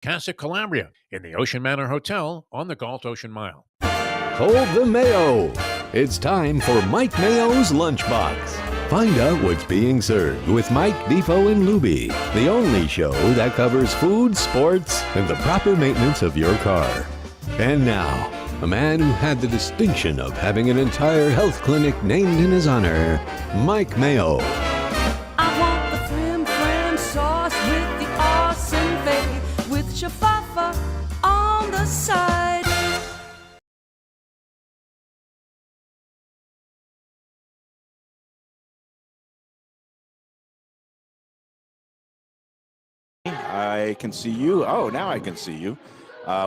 Casa Calabria in the Ocean Manor Hotel on the Galt Ocean Mile. Hold the Mayo. It's time for Mike Mayo's Lunchbox. Find out what's being served with Mike, Defo, and Lubie, the only show that covers food, sports, and the proper maintenance of your car. And now, a man who had the distinction of having an entire health clinic named in his honor, Mike Mayo. I want the flim sauce with the awesome fave, with shafafa on the side. I can see you. Oh, now I can see you.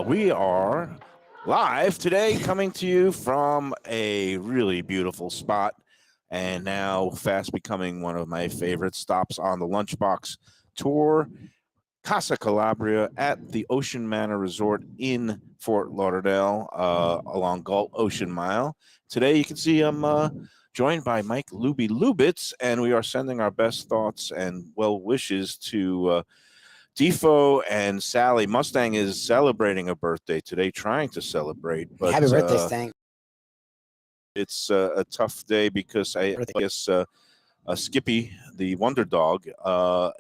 We are live today, coming to you from a really beautiful spot, and now fast becoming one of my favorite stops on the Lunchbox tour, Casa Calabria at the Ocean Manor Resort in Fort Lauderdale, along Galt Ocean Mile. Today, you can see I'm joined by Mike Lubie Lubitz, and we are sending our best thoughts and well wishes to Defo and Sally. Mustang is celebrating a birthday today, trying to celebrate. But, happy birthday, Stang. It's a tough day because I guess Skippy, the Wonder Dog,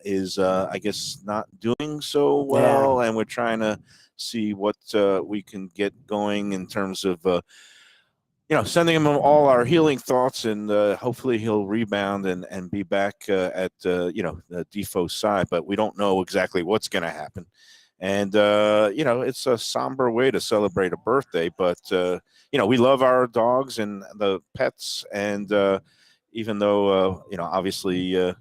is, I guess, not doing so well. Yeah. And we're trying to see what we can get going in terms of sending him all our healing thoughts, and hopefully he'll rebound and be back at, the Defoe's side. But we don't know exactly what's going to happen. And, it's a somber way to celebrate a birthday. But, we love our dogs and the pets. And even though, obviously,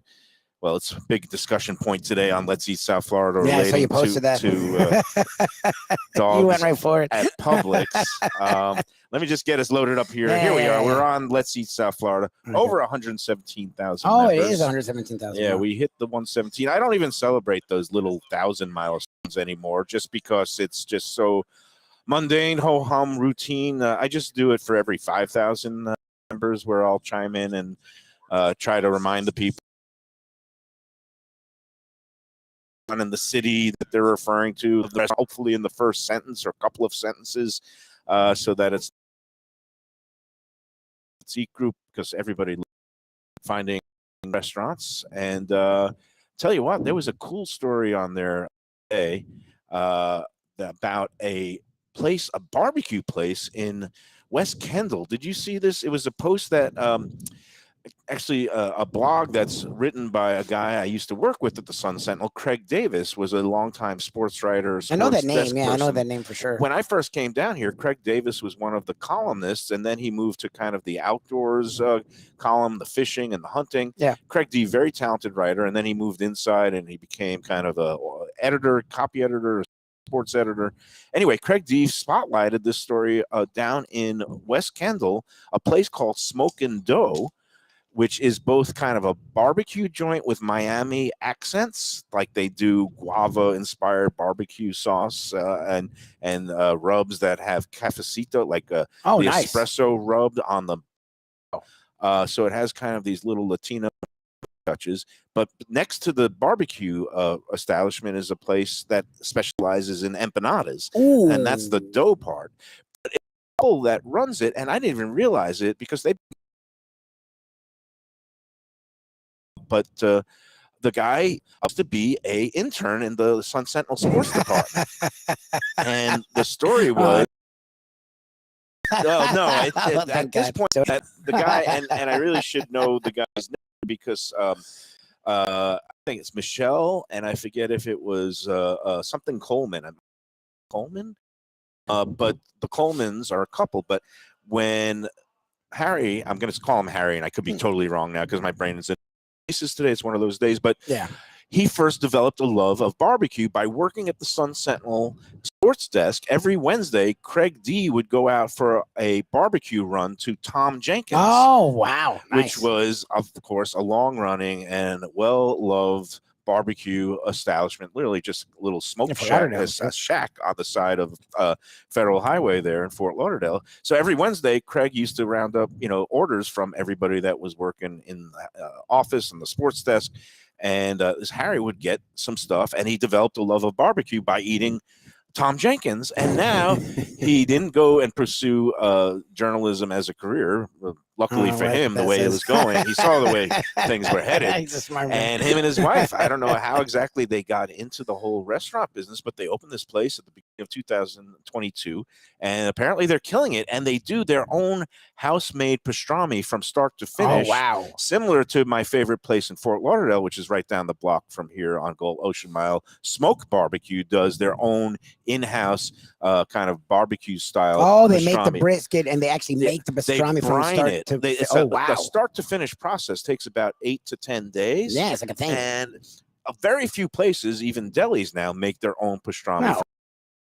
well, it's a big discussion point today on Let's Eat South Florida. Yeah, so you posted that. Dogs you went right for it. At Publix. Let me just get us loaded up here. Here we are. We're on Let's Eat South Florida. Okay. Over 117,000 Oh, members. it is 117,000. Yeah, we hit the 117. I don't even celebrate those little 1,000 milestones anymore, just because it's just so mundane, ho-hum, routine. I just do it for every 5,000 members, where I'll chime in and try to remind the people in the city that they're referring to, hopefully in the first sentence or a couple of sentences, so that it's Eat group, because everybody finding restaurants. And tell you what, there was a cool story on there today about a barbecue place in West Kendall. Did you see this? It was a post that actually a blog that's written by a guy I used to work with at the Sun Sentinel. Craig Davis was a longtime sports writer. I know that name. Yeah, I know that name for sure. When I first came down here, Craig Davis was one of the columnists, and then he moved to kind of the outdoors column, the fishing and the hunting. Yeah. Craig D, very talented writer, and then he moved inside and he became kind of a editor, copy editor, sports editor. Anyway, Craig D spotlighted this story down in West Kendall, a place called Smokin' Dough, which is both kind of a barbecue joint with Miami accents, like they do guava-inspired barbecue sauce and rubs that have cafecito, like the nice espresso rubbed on the. So it has kind of these little Latino touches. But next to the barbecue establishment is a place that specializes in empanadas. Ooh. And that's the dough part. But it's the couple that runs it, and I didn't even realize it because they. But the guy used to be an intern in the Sun Sentinel sports department. And the story was, at this point, the guy, and I really should know the guy's name, because I think it's Michelle, and I forget if it was something Coleman. Coleman? But the Colemans are a couple. But when Harry, I'm going to call him Harry, and I could be totally wrong now because my brain is in today. It's one of those days, but yeah, he first developed a love of barbecue by working at the Sun Sentinel sports desk. Every Wednesday, Craig D would go out for a barbecue run to Tom Jenkins. Oh, wow. Nice. Which was, of course, a long-running and well-loved barbecue establishment, literally just a little smoke shack, a shack on the side of Federal Highway there in Fort Lauderdale. So every Wednesday, Craig used to round up, orders from everybody that was working in the office and the sports desk. and this Harry would get some stuff, and he developed a love of barbecue by eating Tom Jenkins, and now he didn't go and pursue journalism as a career. Luckily for him, the way it was going, he saw the way things were headed. He's a smart man. And him and his wife, I don't know how exactly they got into the whole restaurant business, but they opened this place at the beginning of 2022, and apparently they're killing it. And they do their own house-made pastrami from start to finish. Oh, wow. Similar to my favorite place in Fort Lauderdale, which is right down the block from here on Ocean Mile. Smoke Barbecue does their own in-house kind of barbecue style. Oh, they pastrami. make the brisket, and they actually make the pastrami from start to finish. Oh, wow. The start to finish process takes about 8 to 10 days. Yeah, it's like a thing. And very few places, even delis now, make their own pastrami. No.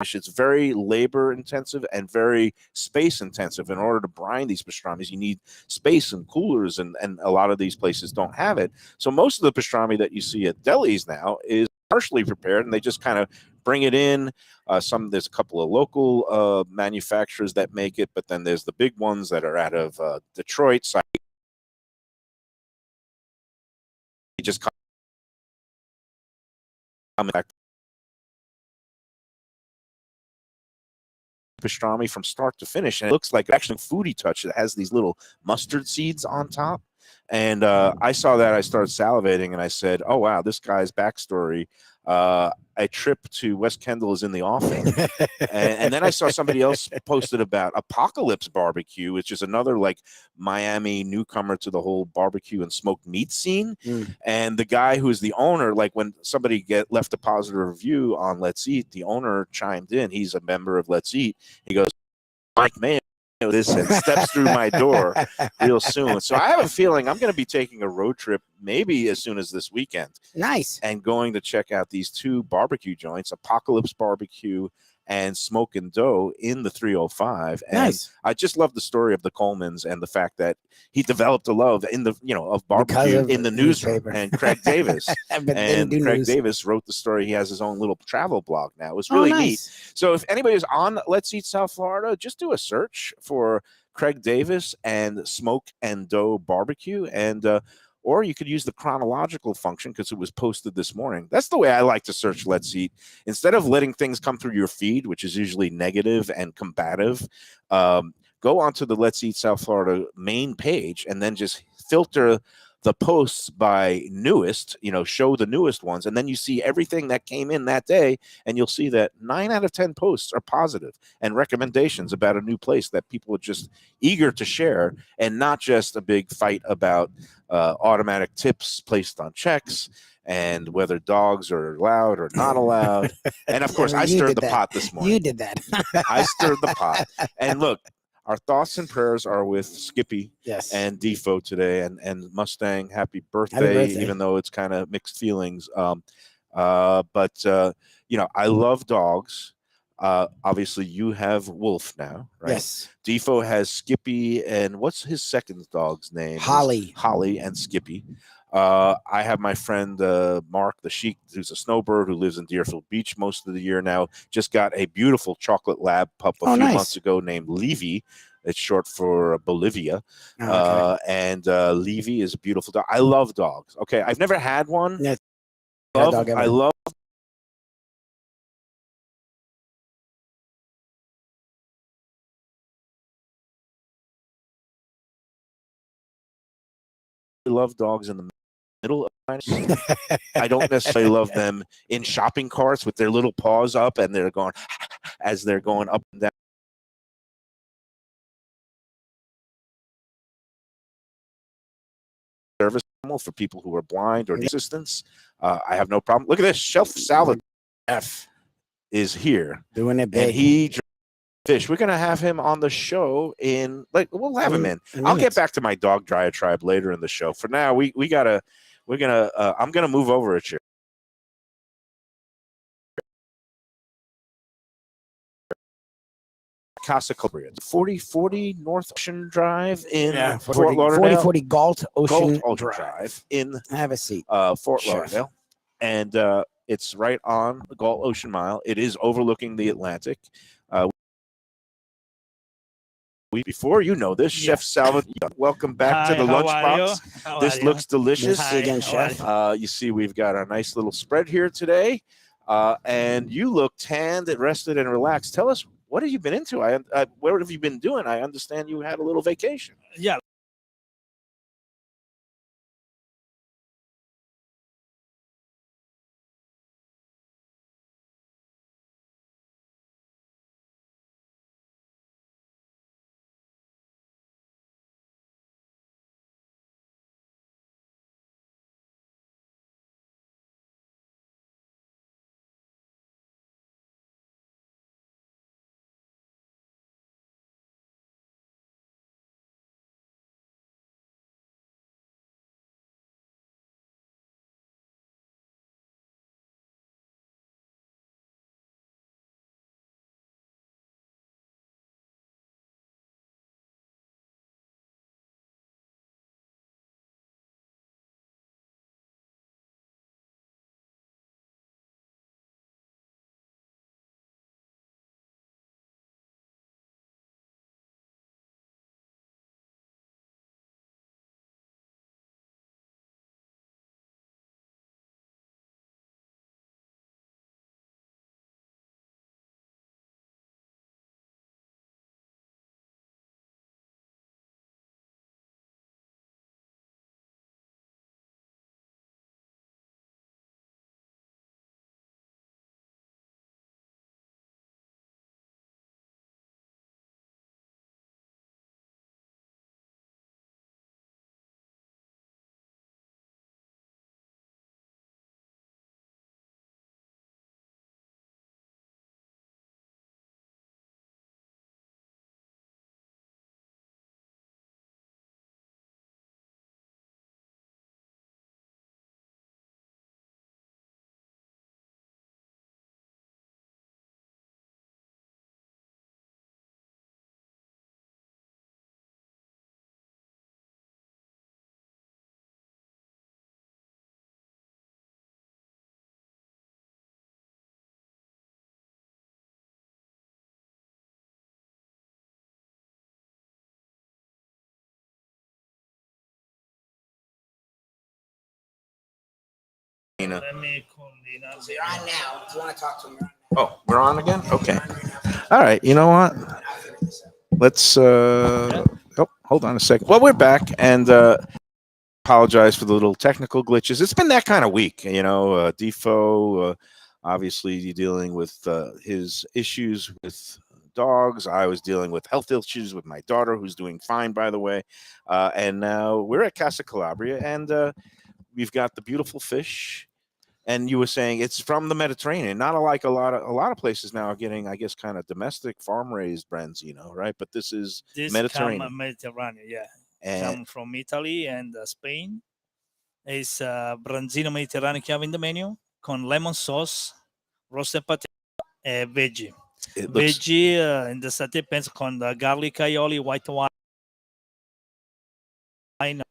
It's very labor intensive and very space intensive. In order to brine these pastrami's, you need space and coolers, and a lot of these places don't have it. So most of the pastrami that you see at delis now is partially prepared, and they just kind of bring it in. There's a couple of local manufacturers that make it, but then there's the big ones that are out of Detroit. So they just come back. Pastrami from start to finish, and it looks like actually foodie touch. It has these little mustard seeds on top, and I saw that. I started salivating, and I said, "Oh wow, this guy's backstory." A trip to West Kendall is in the offing, and then I saw somebody else posted about Apocalypse Barbecue, which is another like Miami newcomer to the whole barbecue and smoked meat scene. And the guy who's the owner, like when somebody left a positive review on Let's Eat, the owner chimed in. He's a member of Let's Eat. He goes, "Mike Mayo this and steps through my door real soon." So I have a feeling I'm going to be taking a road trip maybe as soon as this weekend. Nice. And going to check out these two barbecue joints, Apocalypse Barbecue and Smoke and Dough in the 305. And nice. I just love the story of the Colemans and the fact that he developed a love in the, of barbecue in the newsroom. And Craig Davis Davis wrote the story. He has his own little travel blog now. It was really neat. So if anybody's on Let's Eat South Florida, just do a search for Craig Davis and Smoke and Dough Barbecue, and or you could use the chronological function because it was posted this morning. That's the way I like to search Let's Eat. Instead of letting things come through your feed, which is usually negative and combative, go onto the Let's Eat South Florida main page and then just filter the posts by newest, show the newest ones. And then you see everything that came in that day. And you'll see that 9 out of 10 posts are positive and recommendations about a new place that people are just eager to share, and not just a big fight about automatic tips placed on checks and whether dogs are allowed or not allowed. And of course, I stirred the pot this morning. You did that. I stirred the pot. And look, our thoughts and prayers are with Skippy and Defo today, and Mustang. Happy birthday, even though it's kind of mixed feelings. But I love dogs. Obviously, you have Wolf now, right? Yes. Defo has Skippy, and what's his second dog's name? Holly. Holly and Skippy. I have my friend Mark the Sheik, who's a snowbird who lives in Deerfield Beach most of the year now. Just got a beautiful chocolate lab pup a few months ago named Levy. It's short for Bolivia. And Levy is a beautiful dog. I love dogs. Okay, I've never had one. Yeah, I love dogs in the middle of I don't necessarily love them in shopping carts with their little paws up and they're going as they're going up and down. Service animal for people who are blind or assistance. I have no problem. Look at this. Shelf Salad F is here. Doing it big. And he fish. We're gonna have him on the show we'll have him in. I'll get back to my dog diatribe later in the show. For now, I'm gonna move over a chair. Casa Calabria, 4040 North Ocean Drive in Fort Lauderdale. 4040 Galt Ocean Drive in have a seat. Fort Lauderdale. And it's right on the Galt Ocean Mile. It is overlooking the Atlantic. before. You know this, Chef Salvatore. Welcome back to the lunchbox. This looks delicious. Hi, again, Chef. You see, we've got a nice little spread here today, and you look tanned and rested and relaxed. Tell us, what have you been into? What have you been doing? I understand you had a little vacation. Yeah. So you're on now. If you want to talk to him, you're on now. Oh, we're on again? Okay. All right. You know what? Let's hold on a second. Well, we're back, and apologize for the little technical glitches. It's been that kind of week, Defo, obviously dealing with his issues with dogs. I was dealing with health issues with my daughter, who's doing fine, by the way. And now we're at Casa Calabria, and we've got the beautiful fish. And you were saying it's from the Mediterranean, not like a lot of places now are getting, I guess, kind of domestic farm raised branzino, right? But this is Mediterranean. Mediterranean, yeah. And Come from Italy and Spain. It's branzino Mediterranean che have in the menu con lemon sauce, roasted potato, e veggie. Veggie in the satay pans con the garlic aioli, white wine.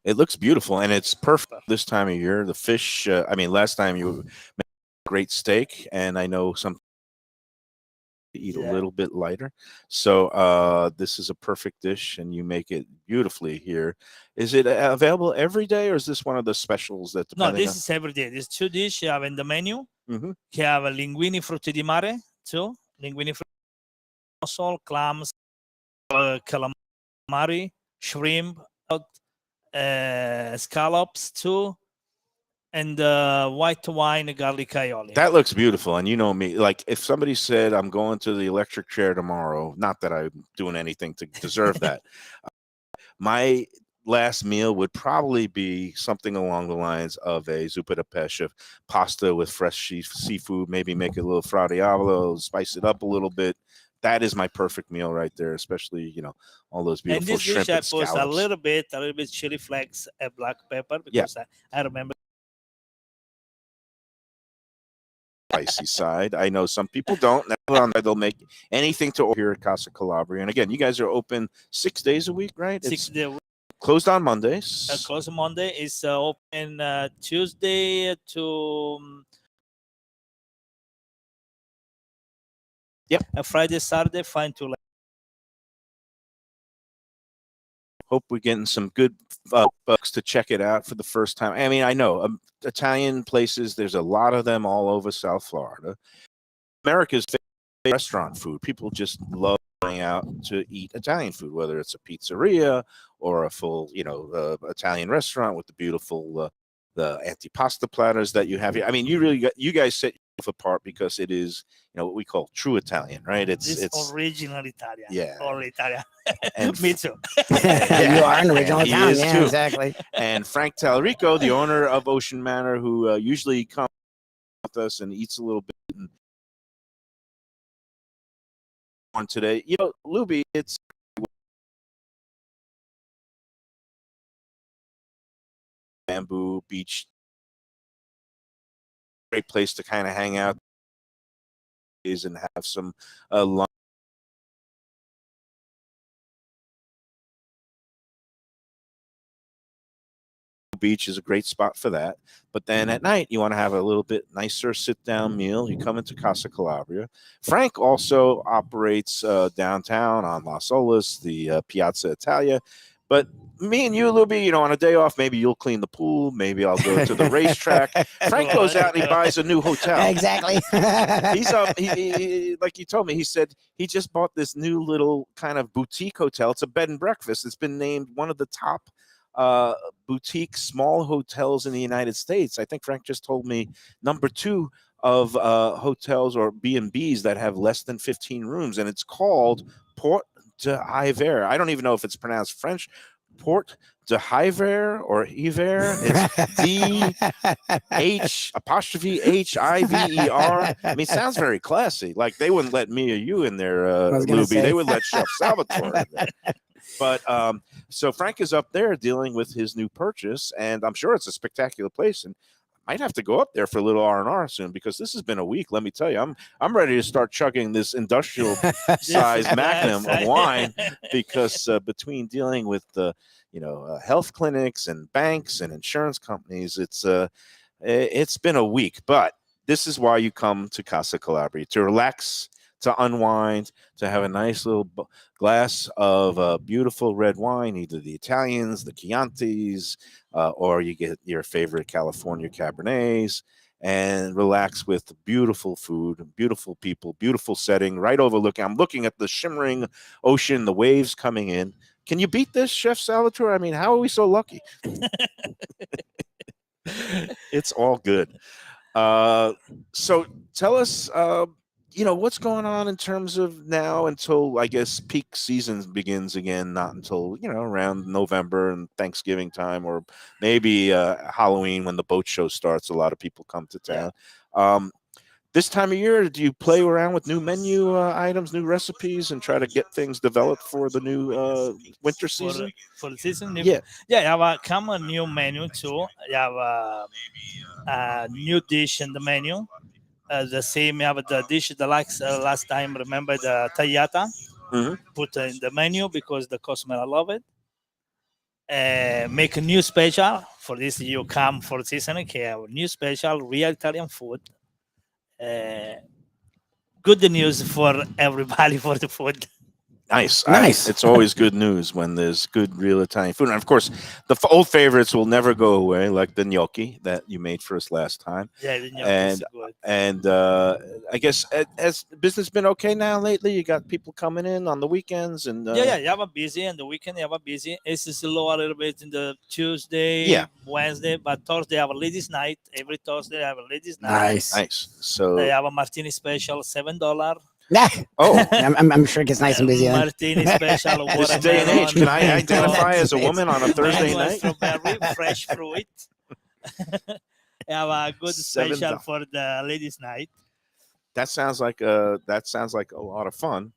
It looks beautiful, and it's perfect this time of year. The fish, last time you made great steak, and I know some eat a little bit lighter. So this is a perfect dish, and you make it beautifully here. Is it available every day, or is this one of the specials that? No, this is every day. There's two dishes you have in the menu. Mm-hmm. You have linguini frutti di mare, too. Linguini frutti, clams, calamari, shrimp, scallops, too. And white wine, garlic aioli. That looks beautiful. And you know me, like if somebody said, I'm going to the electric chair tomorrow, not that I'm doing anything to deserve that. My last meal would probably be something along the lines of a zuppa de pesce, of pasta with fresh seafood, maybe make a little fra diavolo, spice it up a little bit. That is my perfect meal right there, especially, all those beautiful shrimp and scallops. A little bit chili flakes, black pepper, because I remember spicy side. I know some people don't. They'll make anything to order here at Casa Calabria. And again, you guys are open 6 days a week, right? 6 days. Closed on Mondays. Closed on Monday. Is open Tuesday to Friday, Saturday, 5 to Hope we're getting some good bucks to check it out for the first time. I mean, I know Italian places. There's a lot of them all over South Florida. America's favorite restaurant food. People just love going out to eat Italian food, whether it's a pizzeria or a full, Italian restaurant with the beautiful the antipasta platters that you have here. I mean, you guys set yourself apart because it is, what we call true Italian, right? It's original Italian. Yeah. All Italian. And Me too. You are an original he Italian, is yeah, too. exactly. And Frank Talarico, the owner of Ocean Manor, who usually comes with us and eats a little bit. And on today, Lubie, it's Bamboo Beach, great place to kind of hang out and have some lunch. Beach is a great spot for that. But then at night, you want to have a little bit nicer sit-down meal. You come into Casa Calabria. Frank also operates downtown on Las Olas, the Piazza Italia. But me and you, Lubie, on a day off, maybe you'll clean the pool. Maybe I'll go to the racetrack. Frank goes out and he buys a new hotel. Exactly. He's up. He like he told me, he said he just bought this new little kind of boutique hotel. It's a bed and breakfast. It's been named one of the top boutique small hotels in the United States. I think Frank just told me number 2 of hotels or B&Bs that have less than 15 rooms, and it's called Port de Hiver. I don't even know if it's pronounced French. Port de Hiver or Hiver. It's DH''HIVER. I mean, it sounds very classy. Like they wouldn't let me or you in there, Lubie. They would let Chef Salvatore in there. But so Frank is up there dealing with his new purchase, and I'm sure it's a spectacular place. And I might have to go up there for a little R&R soon because this has been a week. Let me tell you, I'm ready to start chugging this industrial size magnum of wine because between dealing with the health clinics and banks and insurance companies, it's been a week. But this is why you come to Casa Calabria, to relax, to unwind, to have a nice little glass of beautiful red wine, either the Italians, the Chiantis, or you get your favorite California Cabernets, and relax with beautiful food, beautiful people, beautiful setting, right overlooking. I'm looking at the shimmering ocean, the waves coming in. Can you beat this, Chef Salvatore? I mean, how are we so lucky? It's all good. So tell us, what's going on in terms of now until, I guess, peak season begins again, not until, around November and Thanksgiving time, or maybe Halloween when the boat show starts. A lot of people come to town. This time of year, do you play around with new menu items, new recipes, and try to get things developed for the new winter season? For the season? Yeah. Yeah, you have a new menu too. You have a new dish in the menu. The same, you have the dish the last time, remember the tagliata? Mm-hmm. Put in the menu because the customer love it. Make a new special. For this, you come for the season, okay, a new special, real Italian food. Good news for everybody for the food. Nice. It's Nice. always good news when there's good real Italian food. And of course, the old favorites will never go away, like the gnocchi that you made for us last time. Yeah, the gnocchi is good. And I guess has business been okay now lately? You got people coming in on the weekends and Yeah, you have a busy, and the weekend you have a busy. It's slow a little bit in the Tuesday, Wednesday, but Thursday have a ladies' night. Every Thursday I have a ladies' night. Nice. So They have a martini special, $7. Yeah. oh, I'm sure it gets nice and busy then. Martini special. this day and age, can I identify as a woman on a Thursday mango, night? strawberry, fresh fruit. I have a good $7. special for the ladies' night. That sounds like a lot of fun,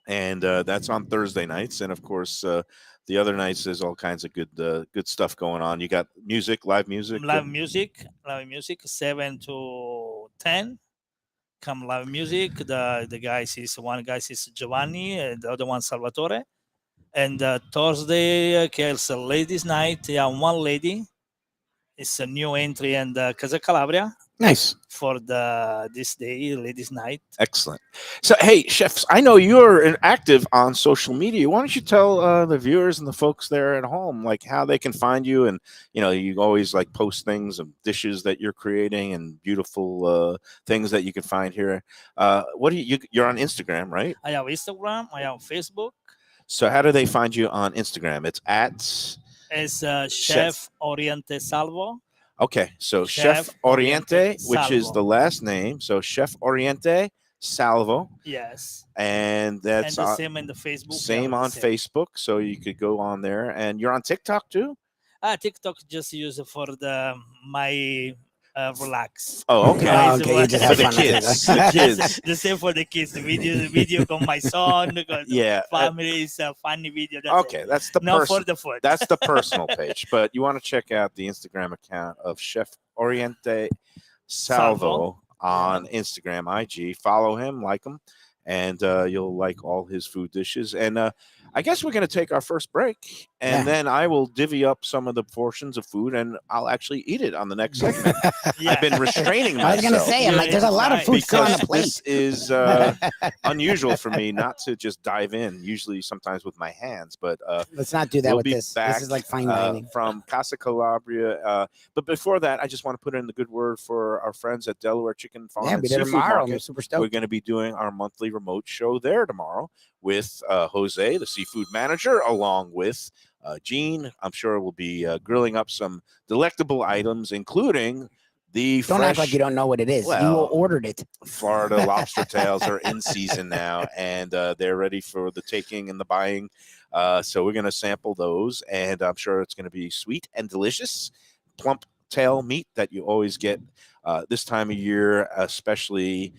and that's on Thursday nights. And of course, the other nights there's all kinds of good stuff going on. You got music, live music, Live music, 7 to 10. Come live music. The guys is one guy is Giovanni, and the other one Salvatore. And Thursday, okay, it's a ladies' night. Yeah, one lady. It's a new entry in the Casa Calabria. Nice. for this day, ladies' night. Excellent. So, hey, chefs, I know you're active on social media. Why don't you tell the viewers and the folks there at home, like how they can find you? And you always like post things of dishes that you're creating and beautiful things that you can find here. What do you're on Instagram, right? I have Instagram. I have Facebook. So, how do they find you on Instagram? It's at It's Chef Oriente Salvo. Okay, so Chef Chef Oriente, which is Salvo. the last name. So Chef Oriente Salvo, Yes. and that's And the same in the Facebook. same on Facebook. So you could go on there, and you're on TikTok too. TikTok just use it for my relax. Oh, okay. Oh, okay, you just For have the fun with it. kids, the kids. The same for the kids. The video with my son. Because Yeah. family is a funny video. That's Okay, it. that's the Not person. for the food. That's the personal page, but you want to check out the Instagram account of Chef Oriente Salvo on Instagram, IG. Follow him, like him, and you'll like all his food dishes. And I guess we're going to take our first break, and then I will divvy up some of the portions of food, and I'll actually eat it on the next segment. I've been restraining myself. I was gonna say, I'm like, there's a lot of food still on the because plate. this is unusual for me not to just dive in. Usually, sometimes with my hands, but Let's not do that we'll with be this. back, This is like fine dining. from Casa Calabria. But before that, I just want to put in the good word for our friends at Delaware Chicken Farm Yeah, and be there Seafood tomorrow. I'm Market. super We're stoked. going to be doing our monthly remote show there tomorrow with Jose, the seafood manager, along with Gene. I'm sure we'll be grilling up some delectable items, including the Don't fresh act like you don't know what it is. You Well, ordered it. Florida lobster tails are in season now, and they're ready for the taking and the buying. So we're going to sample those, and I'm sure it's going to be sweet and delicious. Plump tail meat that you always get this time of year, especially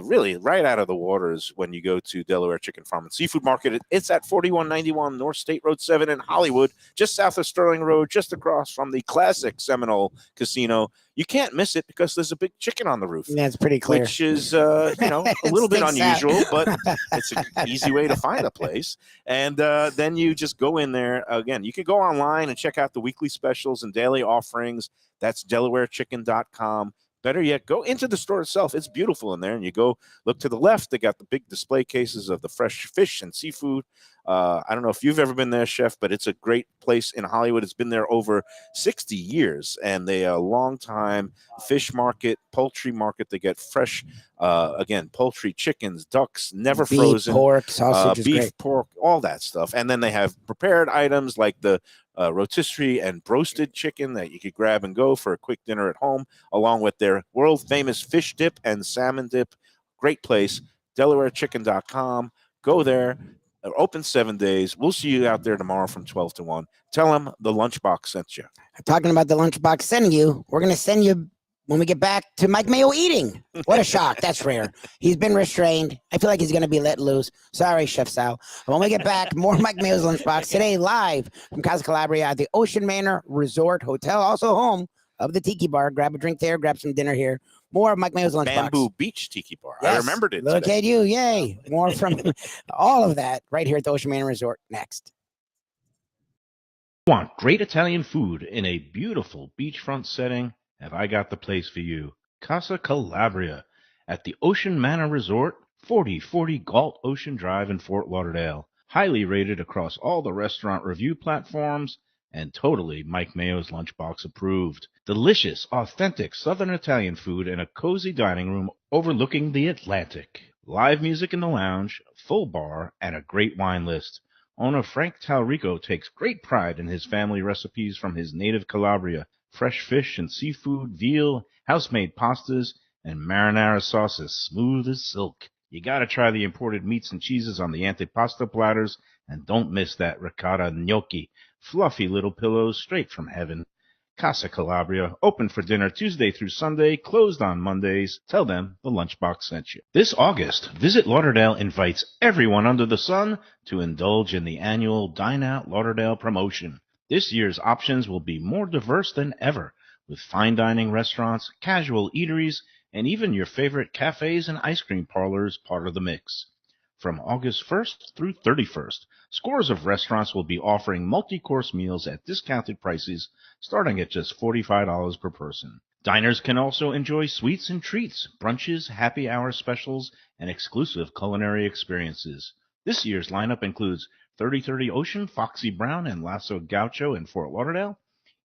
really right out of the waters when you go to Delaware Chicken Farm and Seafood Market. It's at 4191 North State Road 7 in Hollywood, just south of Sterling Road, just across from the classic Seminole Casino. You can't miss it because there's a big chicken on the roof. Yeah, it's pretty clear. Which is, a little bit stinks out. unusual, but it's an easy way to find a place. And then you just go in there. Again, you can go online and check out the weekly specials and daily offerings. That's DelawareChicken.com. Better yet, go into the store itself. It's beautiful in there. And you go look to the left. They got the big display cases of the fresh fish and seafood. I don't know if you've ever been there, Chef, but it's a great place in Hollywood. It's been there over 60 years, and they are a long-time fish market, poultry market. They get fresh, again, poultry, chickens, ducks, never beef, frozen. pork, sausage is beef, great. pork, all that stuff. And then they have prepared items like the rotisserie and broasted chicken that you could grab and go for a quick dinner at home, along with their world-famous fish dip and salmon dip. Great place, DelawareChicken.com. Go there. They're open 7 days. We'll see you out there tomorrow from 12 to 1. Tell them the Lunchbox sent you. Talking about the lunchbox sending you, we're going to send you when we get back to Mike Mayo eating. What a shock. That's rare. He's been restrained. I feel like he's going to be let loose. Sorry, Chef Sal. When we get back, more Mike Mayo's Lunchbox today live from Casa Calabria at the Ocean Manor Resort Hotel, also home of the Tiki Bar. Grab a drink there, grab some dinner here. More of Mike Mayo's Lunchbox. Bamboo Beach Tiki Bar. Yes. I remembered it Look today. at you. Yay. More from all of that right here at the Ocean Manor Resort next. Want great Italian food in a beautiful beachfront setting? Have I got the place for you? Casa Calabria at the Ocean Manor Resort, 4040 Galt Ocean Drive in Fort Lauderdale. Highly rated across all the restaurant review platforms and totally Mike Mayo's Lunchbox approved. Delicious, authentic Southern Italian food in a cozy dining room overlooking the Atlantic. Live music in the lounge, full bar, and a great wine list. Owner Frank Talrico takes great pride in his family recipes from his native Calabria. Fresh fish and seafood, veal, house-made pastas, and marinara sauces smooth as silk. You gotta try the imported meats and cheeses on the antipasto platters, and don't miss that ricotta gnocchi. Fluffy little pillows straight from heaven. Casa Calabria, open for dinner Tuesday through Sunday, closed on Mondays. Tell them the Lunchbox sent you. This August, Visit Lauderdale invites everyone under the sun to indulge in the annual Dine Out Lauderdale promotion. This year's options will be more diverse than ever, with fine dining restaurants, casual eateries, and even your favorite cafes and ice cream parlors part of the mix. From August 1st through 31st, scores of restaurants will be offering multi-course meals at discounted prices starting at just $45 per person. Diners can also enjoy sweets and treats, brunches, happy hour specials, and exclusive culinary experiences. This year's lineup includes 3030 Ocean, Foxy Brown, and Lasso Gaucho in Fort Lauderdale,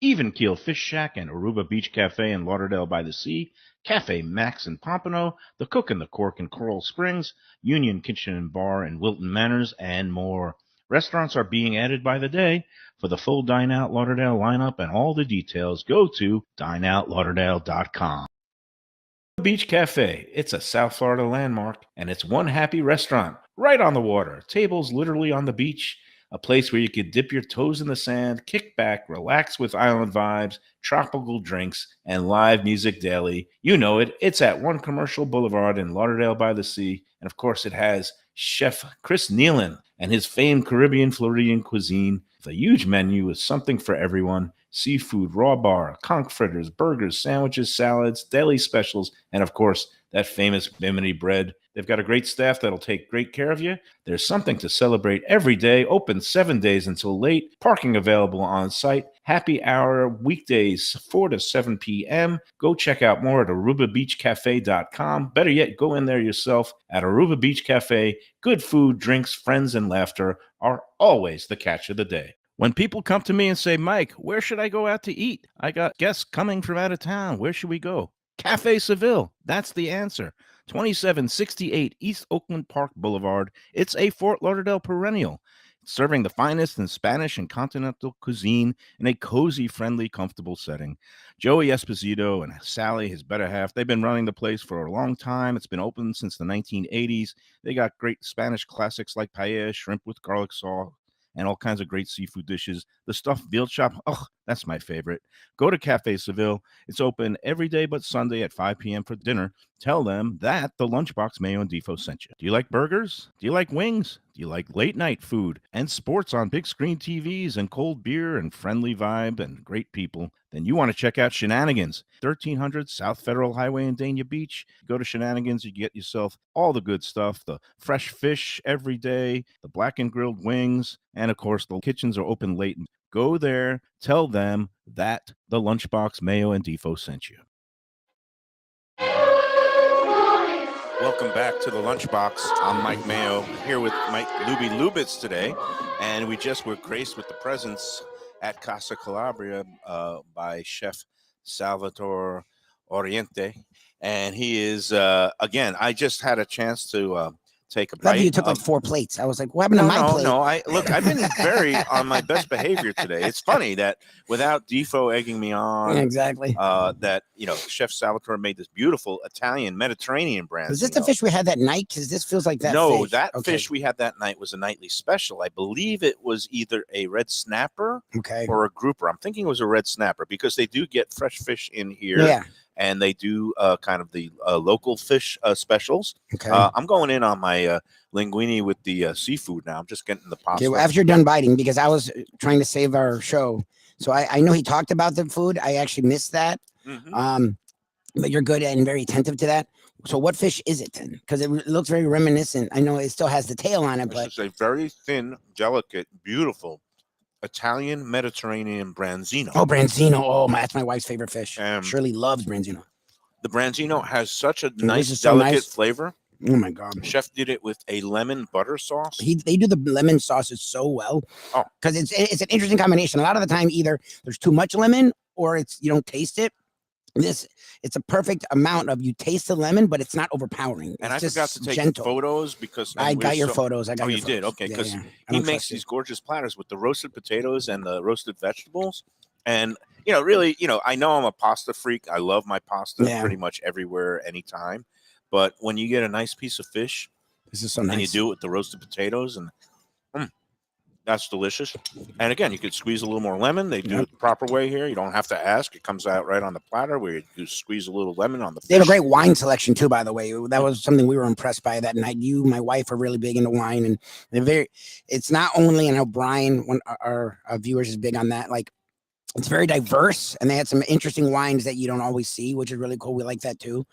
Even Keel Fish Shack and Aruba Beach Cafe in Lauderdale by the Sea, Cafe Max in Pompano, The Cook and the Cork in Coral Springs, Union Kitchen and Bar in Wilton Manors, and more. Restaurants are being added by the day. For the full Dine Out Lauderdale lineup and all the details, go to dineoutlauderdale.com. Beach Cafe. It's a South Florida landmark, and it's one happy restaurant right on the water. Tables literally on the beach, a place where you could dip your toes in the sand, kick back, relax with island vibes, tropical drinks, and live music daily. You know it. It's at One Commercial Boulevard in Lauderdale by the Sea, and of course it has Chef Chris Nealon and his famed Caribbean Floridian cuisine. The huge menu is something for everyone. Seafood, raw bar, conch fritters, burgers, sandwiches, salads, deli specials, and of course, that famous Bimini bread. They've got a great staff that'll take great care of you. There's something to celebrate every day, open 7 days until late, parking available on site, happy hour weekdays 4 to 7 p.m. Go check out more at arubabeachcafe.com. Better yet, go in there yourself at Aruba Beach Cafe. Good food, drinks, friends, and laughter are always the catch of the day. When people come to me and say, Mike, where should I go out to eat? I got guests coming from out of town. Where should we go? Cafe Seville. That's the answer. 2768 East Oakland Park Boulevard. It's a Fort Lauderdale perennial, serving the finest in Spanish and continental cuisine in a cozy, friendly, comfortable setting. Joey Esposito and Sally, his better half, they've been running the place for a long time. It's been open since the 1980s. They got great Spanish classics like paella, shrimp with garlic sauce, and all kinds of great seafood dishes. The stuffed veal chop, oh, that's my favorite. Go to Cafe Seville. It's open every day but Sunday at 5 p.m. for dinner. Tell them that the Lunchbox Mayo and Defo sent you. Do you like burgers? Do you like wings? Do you like late night food and sports on big screen TVs and cold beer and friendly vibe and great people? Then you want to check out Shenanigans, 1300 South Federal Highway in Dania Beach. Go to Shenanigans, you get yourself all the good stuff, the fresh fish every day, the black and grilled wings, and of course the kitchens are open late. Go there, tell them that the Lunchbox Mayo and Defo sent you. Welcome back to the Lunchbox. I'm Mike Mayo, here with Mike Lubie Lubitz today, and we just were graced with the presence at Casa Calabria by Chef Salvatore Oriente, and he is, again, I just had a chance to take a bite. You took like 4 plates. I was like, what happened to my plate? No, I've been very on my best behavior today. It's funny that without Defo egging me on, Exactly. that, Chef Salvatore made this beautiful Italian Mediterranean brand. Is this the fish we had that night? Because this feels like that No, fish. that Okay. fish we had that night was a nightly special. I believe it was either a red snapper Okay. or a grouper. I'm thinking it was a red snapper because they do get fresh fish in here. Yeah. And they do kind of the local fish specials. Okay. I'm going in on my linguine with the seafood now. I'm just getting the pasta. Okay, well, after you're done biting, because I was trying to save our show. So I know he talked about the food. I actually missed that. Mhm. But you're good and very attentive to that. So what fish is it then? Because it looks very reminiscent. I know it still has the tail on it, but This is a very thin, delicate, beautiful Italian Mediterranean branzino. oh, branzino. Oh, that's my wife's favorite fish. Um, Shirley loves branzino. The branzino has such a this nice, is so delicate nice. flavor. Oh my god. Chef did it with a lemon butter sauce. They do the lemon sauces so well. Oh. Because it's an interesting combination. A lot of the time, either there's too much lemon or you don't taste it. It's a perfect amount of you taste the lemon, but it's not overpowering. And It's I just forgot to take gentle. photos because I got your photos. I got Oh, your you did? photos. Okay, Yeah, because yeah. I he don't makes trust these gorgeous platters with the roasted potatoes and the roasted vegetables. And, really, I know I'm a pasta freak. I love my pasta Yeah. pretty much everywhere, anytime. But when you get a nice piece of fish This is so nice. and you do it with the roasted potatoes, and that's delicious. And again, you could squeeze a little more lemon. They do Yep. it the proper way here. You don't have to ask. It comes out right on the platter where you squeeze a little lemon on the fish. They have a great wine selection too, by the way. That was something we were impressed by that night. You, my wife, are really big into wine, and it's not only, I know Brian, one our viewers, is big on that. Like, it's very diverse, and they had some interesting wines that you don't always see, which is really cool. We like that too.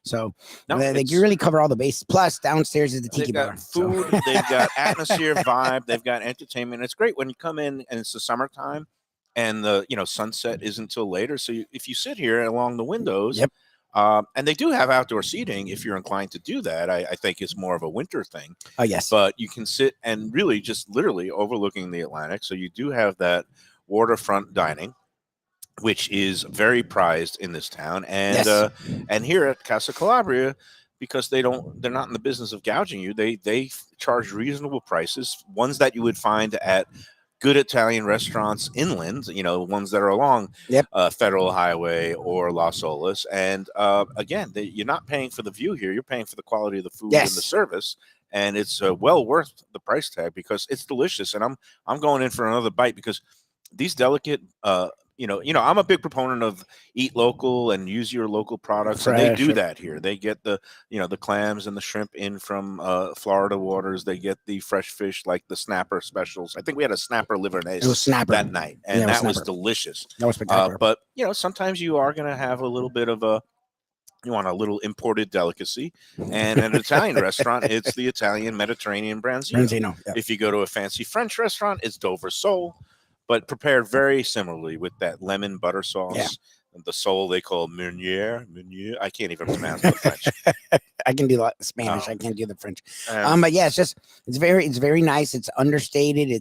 So No, you really cover all the bases. Plus, downstairs is the tiki They've bar. got food, they've got atmosphere, vibe, they've got entertainment. It's great when you come in and it's the summertime and the sunset isn't till later. So if you sit here along the windows, Yep. and they do have outdoor seating if you're inclined to do that. I think it's more of a winter thing. Oh yes. But you can sit and really just literally overlooking the Atlantic. So you do have that waterfront dining, which is very prized in this town. And Yes. And here at Casa Calabria, because they're not in the business of gouging you, they charge reasonable prices, ones that you would find at good Italian restaurants inland, ones that are along Yep. Federal Highway or Las Olas. And again, you're not paying for the view here. You're paying for the quality of the food and the Yes. service. And it's well worth the price tag because it's delicious. And I'm going in for another bite because these delicate, I'm a big proponent of eat local and use your local products. And they Fresh. do that here. They get the clams and the shrimp in from Florida waters. They get the fresh fish like the snapper specials. I think we had a snapper livernaise It was snapper that night, and Yeah, it was that was snapper. delicious. That was spectacular. But sometimes you are going to have a little bit of you want a little imported delicacy, and at an Italian restaurant, it's the Italian Mediterranean branzino. Branzino, yeah. If you go to a fancy French restaurant, it's Dover sole, but prepared very similarly with that lemon butter sauce. Yeah. The sole they call Meunier. I can't even pronounce the French. I can do Spanish. Oh. I can't do the French. Um, But yeah, it's very nice. It's understated.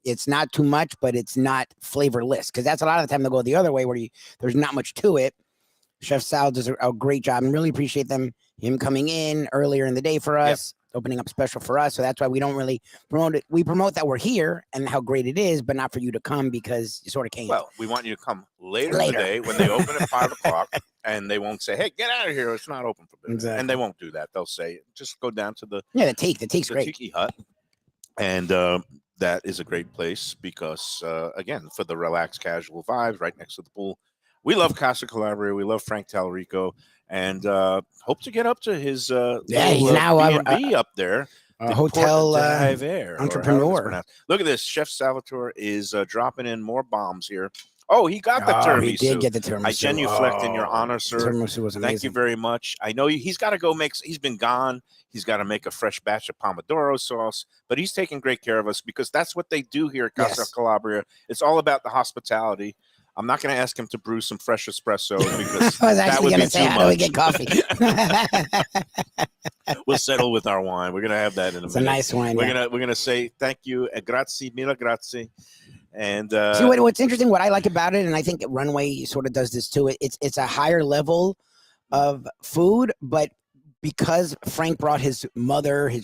It's not too much, but it's not flavorless because that's a lot of the time they'll go the other way where there's not much to it. Chef Sal does a great job and really appreciate him coming in earlier in the day for us, opening up special for us. So that's why we don't really promote it. We promote that we're here and how great it is, but not for you to come because you sort of can't. Well, we want you to come later in the day when they open at 5 o'clock, and they won't say, "Hey, get out of here! It's not open for business." Exactly. And they won't do that. They'll say, "Just go down to the The take's great. Tiki Hut," and that is a great place because, again, for the relaxed, casual vibes, right next to the pool. We love Casa Calabria. We love Frank Talarico, and hope to get up to his he's now B&B up there. A the hotel Port d'Hiver, or however it's entrepreneur. pronounced. Look at this. Chef Salvatore is dropping in more bombs here. Oh, he got the tiramisu. He did get the tiramisu. I genuflect in your honor, sir. Tiramisu was amazing. Thank you very much. I know he's got to go he's been gone. He's got to make a fresh batch of pomodoro sauce, but he's taking great care of us because that's what they do here at Casa Calabria. It's all about the hospitality. I'm not going to ask him to brew some fresh espresso because I was that actually would going be to say, too how do we much. get coffee? We'll settle with our wine. We're going to have that in a It's minute. a nice wine. We're gonna say thank you, grazie, mille grazie, and See what's interesting. What I like about it, and I think Runway sort of does this too. It's a higher level of food, but because Frank brought his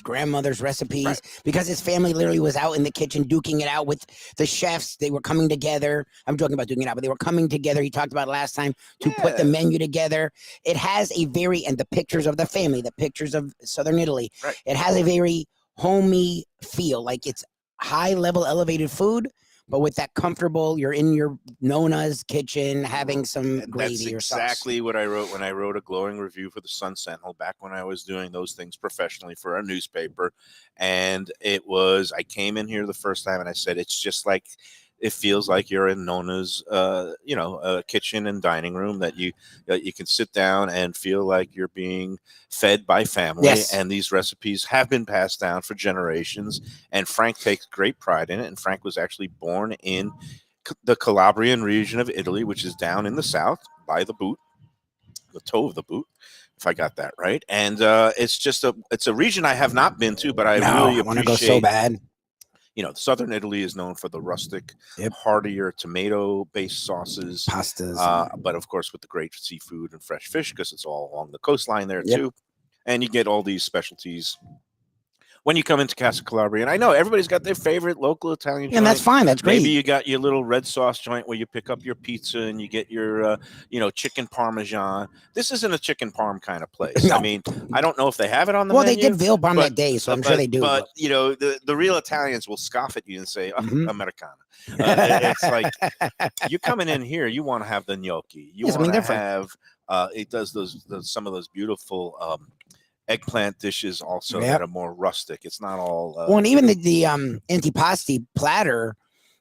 grandmother's recipes, Right. because his family literally was out in the kitchen duking it out with the chefs. They were coming together. I'm talking about duking it out, but they were coming together. He talked about it last time to put the menu together. It has and the pictures of the family, the pictures of Southern Italy. Right. It has a very homey feel, like it's high level elevated food, but with that comfortable, you're in your Nona's kitchen having some gravy or sauce. That's exactly what I wrote when I wrote a glowing review for the Sun Sentinel back when I was doing those things professionally for a newspaper. And I came in here the first time and I said, it's just like, it feels like you're in Nona's, kitchen and dining room that you can sit down and feel like you're being fed by family. Yes. And these recipes have been passed down for generations. And Frank takes great pride in it. And Frank was actually born in the Calabrian region of Italy, which is down in the south by the toe of the boot, if I got that right. And it's a region I have not been to, but I really want to appreciate. go so bad. Southern Italy is known for the rustic, heartier tomato-based sauces, pastas, but of course with the great seafood and fresh fish because it's all along the coastline there too. And you get all these specialties when you come into Casa Calabria. And I know everybody's got their favorite local Italian joint. And that's fine. That's great. Maybe you got your little red sauce joint where you pick up your pizza and you get your, chicken parmesan. This isn't a chicken parm kind of place. No. I mean, I don't know if they have it on the Well, menu. they did veal parm that day, so I'm sure they do. But the real Italians will scoff at you and say, Americana. It's like you're coming in here, you want to have the gnocchi. You want to have it does some of those beautiful eggplant dishes also that are more rustic. It's not all well, and even the antipasti platter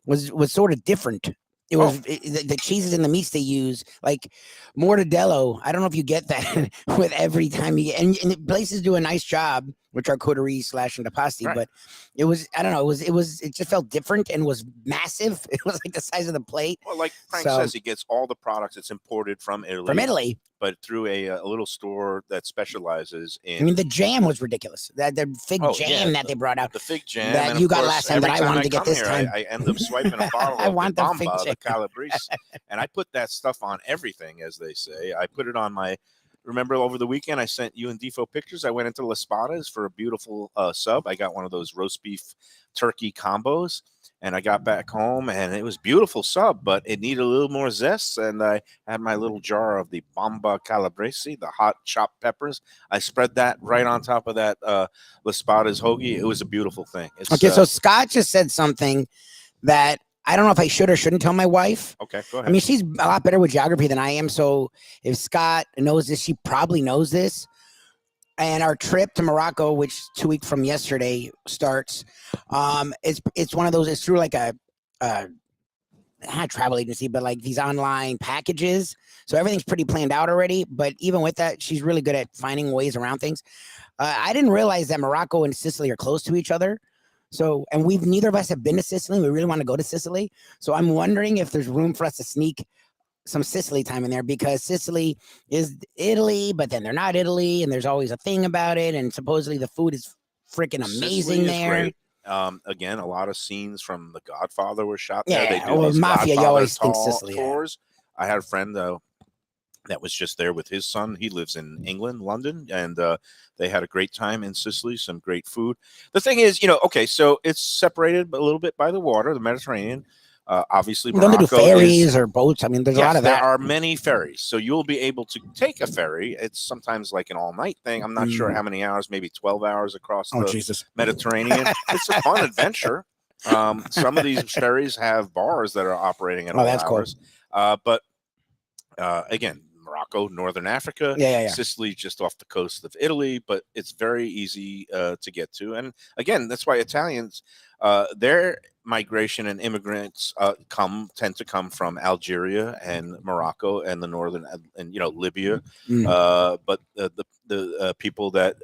was sort of different. It was the cheeses and the meats they use, like mortadello. I don't know if you get that with every time you get, and places do a nice job with charcuterie / antipasti. Right. But it was, I don't know, it just felt different and was massive. It was like the size of the plate. Well, like Frank So- says, he gets all the products. It's imported from Italy. From Italy. But through a little store that specializes in. I mean, the jam was ridiculous. That the fig jam that they brought out. The fig jam that and you of got course, last time that every I wanted to get come this here, time. I end up swiping a bottle I of want the the fig Bamba, the jam. Calabrese, and I put that stuff on everything, as they say. I put it on my. Remember over the weekend I sent you and Defo pictures. I went into Las Patas for a beautiful sub. I got one of those roast beef turkey combos, and I got back home and it was beautiful sub, but it needed a little more zest. And I had my little jar of the Bamba Calabrese, the hot chopped peppers. I spread that right on top of that Las Patas hoagie. It was a beautiful thing. It's, Okay, so Scott just said something that I don't know if I should or shouldn't tell my wife. Okay, go ahead. I mean, she's a lot better with geography than I am. So if Scott knows this, she probably knows this. And our trip to Morocco, which 2 weeks from yesterday starts, it's one of those. It's through like a not travel agency, but like these online packages. So everything's pretty planned out already. But even with that, she's really good at finding ways around things. I didn't realize that Morocco and Sicily are close to each other. So, and neither of us have been to Sicily. We really want to go to Sicily. So I'm wondering if there's room for us to sneak some Sicily time in there, because Sicily is Italy, but then they're not Italy, and there's always a thing about it. And supposedly the food is freaking amazing there. Great. Again, a lot of scenes from The Godfather were shot there. Yeah, They do well, these Mafia, you Godfather always think Sicily, yeah. tours. I had a friend that was just there with his son. He lives in England, London, and they had a great time in Sicily, some great food. The thing is, okay, so it's separated a little bit by the water, the Mediterranean. Obviously, Don't they do Morocco ferries or boats? I mean, there's a lot of that. There are many ferries, so you'll be able to take a ferry. It's sometimes like an all-night thing. I'm not sure how many hours, maybe 12 hours across the Jesus. Mediterranean. It's a fun adventure. Some of these ferries have bars that are operating at all that's hours. But again, Morocco, Northern Africa, Sicily, just off the coast of Italy, but it's very easy to get to. And again, that's why Italians, their migration and immigrants tend to come from Algeria and Morocco and the northern and Libya. But the people that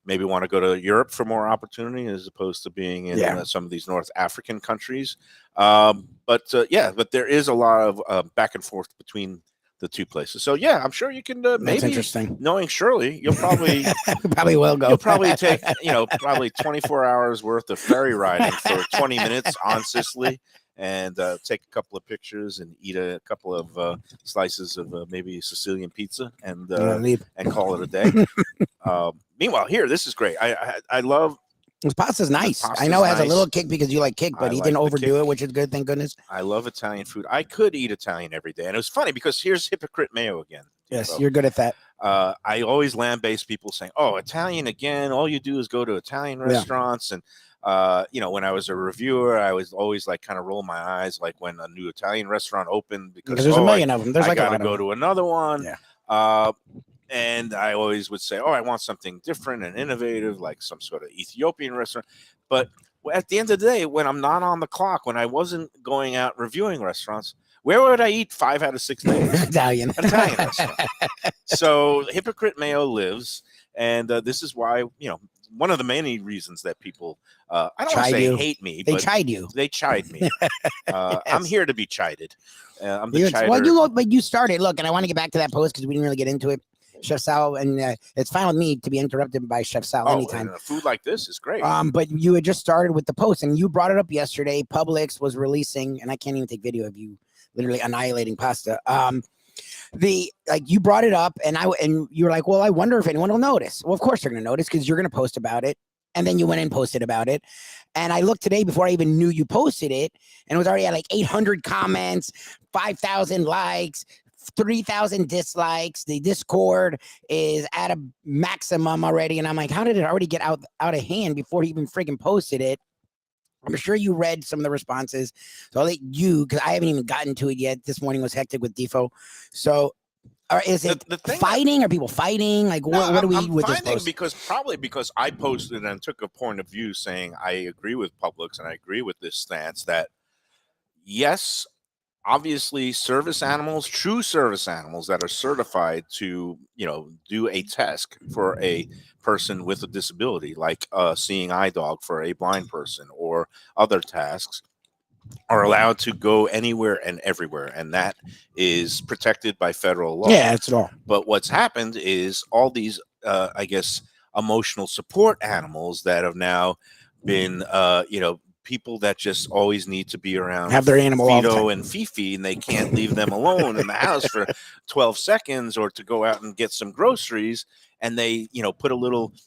maybe want to go to Europe for more opportunity as opposed to being in some of these North African countries. But there is a lot of back and forth between the two places. So yeah, I'm sure you can maybe, interesting. Knowing Shirley, you'll probably probably will go. You'll probably take probably 24 hours worth of ferry riding for 20 minutes on Sicily, and take a couple of pictures and eat a couple of slices of maybe Sicilian pizza and call it a day. Meanwhile, here, this is great. I love. This pasta's nice. Pasta's I know it has nice. a little kick because you like kick, but he didn't overdo it, which is good. Thank goodness. I love Italian food. I could eat Italian every day. And it was funny because here's hypocrite Mayo again. Yes, So, you're good at that. I always lambaste people saying, "Oh, Italian again. All you do is go to Italian restaurants." And, when I was a reviewer, I was always like kind of roll my eyes like when a new Italian restaurant opened because there's a million of them. There's like I a got lot to of go them. to another one. Yeah. And I always would say, "Oh, I want something different and innovative, like some sort of Ethiopian restaurant." But at the end of the day, when I'm not on the clock, when I wasn't going out reviewing restaurants, where would I eat 5 out of 6 days? Italian. An Italian restaurant. So hypocrite Mayo lives, and this is why one of the many reasons that people I don't want to say hate me, They but chide you. they chide me. I'm here to be chided. I'm the chider. Well, but you started. Look, and I want to get back to that post because we didn't really get into it. Chef Sal, and it's fine with me to be interrupted by Chef Sal anytime. And food like this is great. But you had just started with the post, and you brought it up yesterday. Publix was releasing, and I can't even take video of you literally annihilating pasta. You brought it up, and you were like, well, I wonder if anyone will notice. Well, of course they're going to notice because you're going to post about it. And then you went and posted about it. And I looked today before I even knew you posted it, and it was already at like 800 comments, 5,000 likes, 3,000 dislikes. The Discord is at a maximum already. And I'm like, how did it already get out of hand before he even freaking posted it? I'm sure you read some of the responses. So I'll let you, because I haven't even gotten to it yet. This morning was hectic with Defo. So is it fighting? Are people fighting? Like, what do we I'm with this post? Because I posted and took a point of view saying I agree with Publix and I agree with this stance that, yes, obviously service animals, true service animals that are certified to, do a task for a person with a disability, like a seeing eye dog for a blind person or other tasks, are allowed to go anywhere and everywhere, and that is protected by federal law. Yeah, that's all. But what's happened is all these, I guess, emotional support animals that have now been, people that just always need to be around Have their animal all the Fido time. and Fifi, and they can't leave them alone in the house for 12 seconds or to go out and get some groceries. And they, put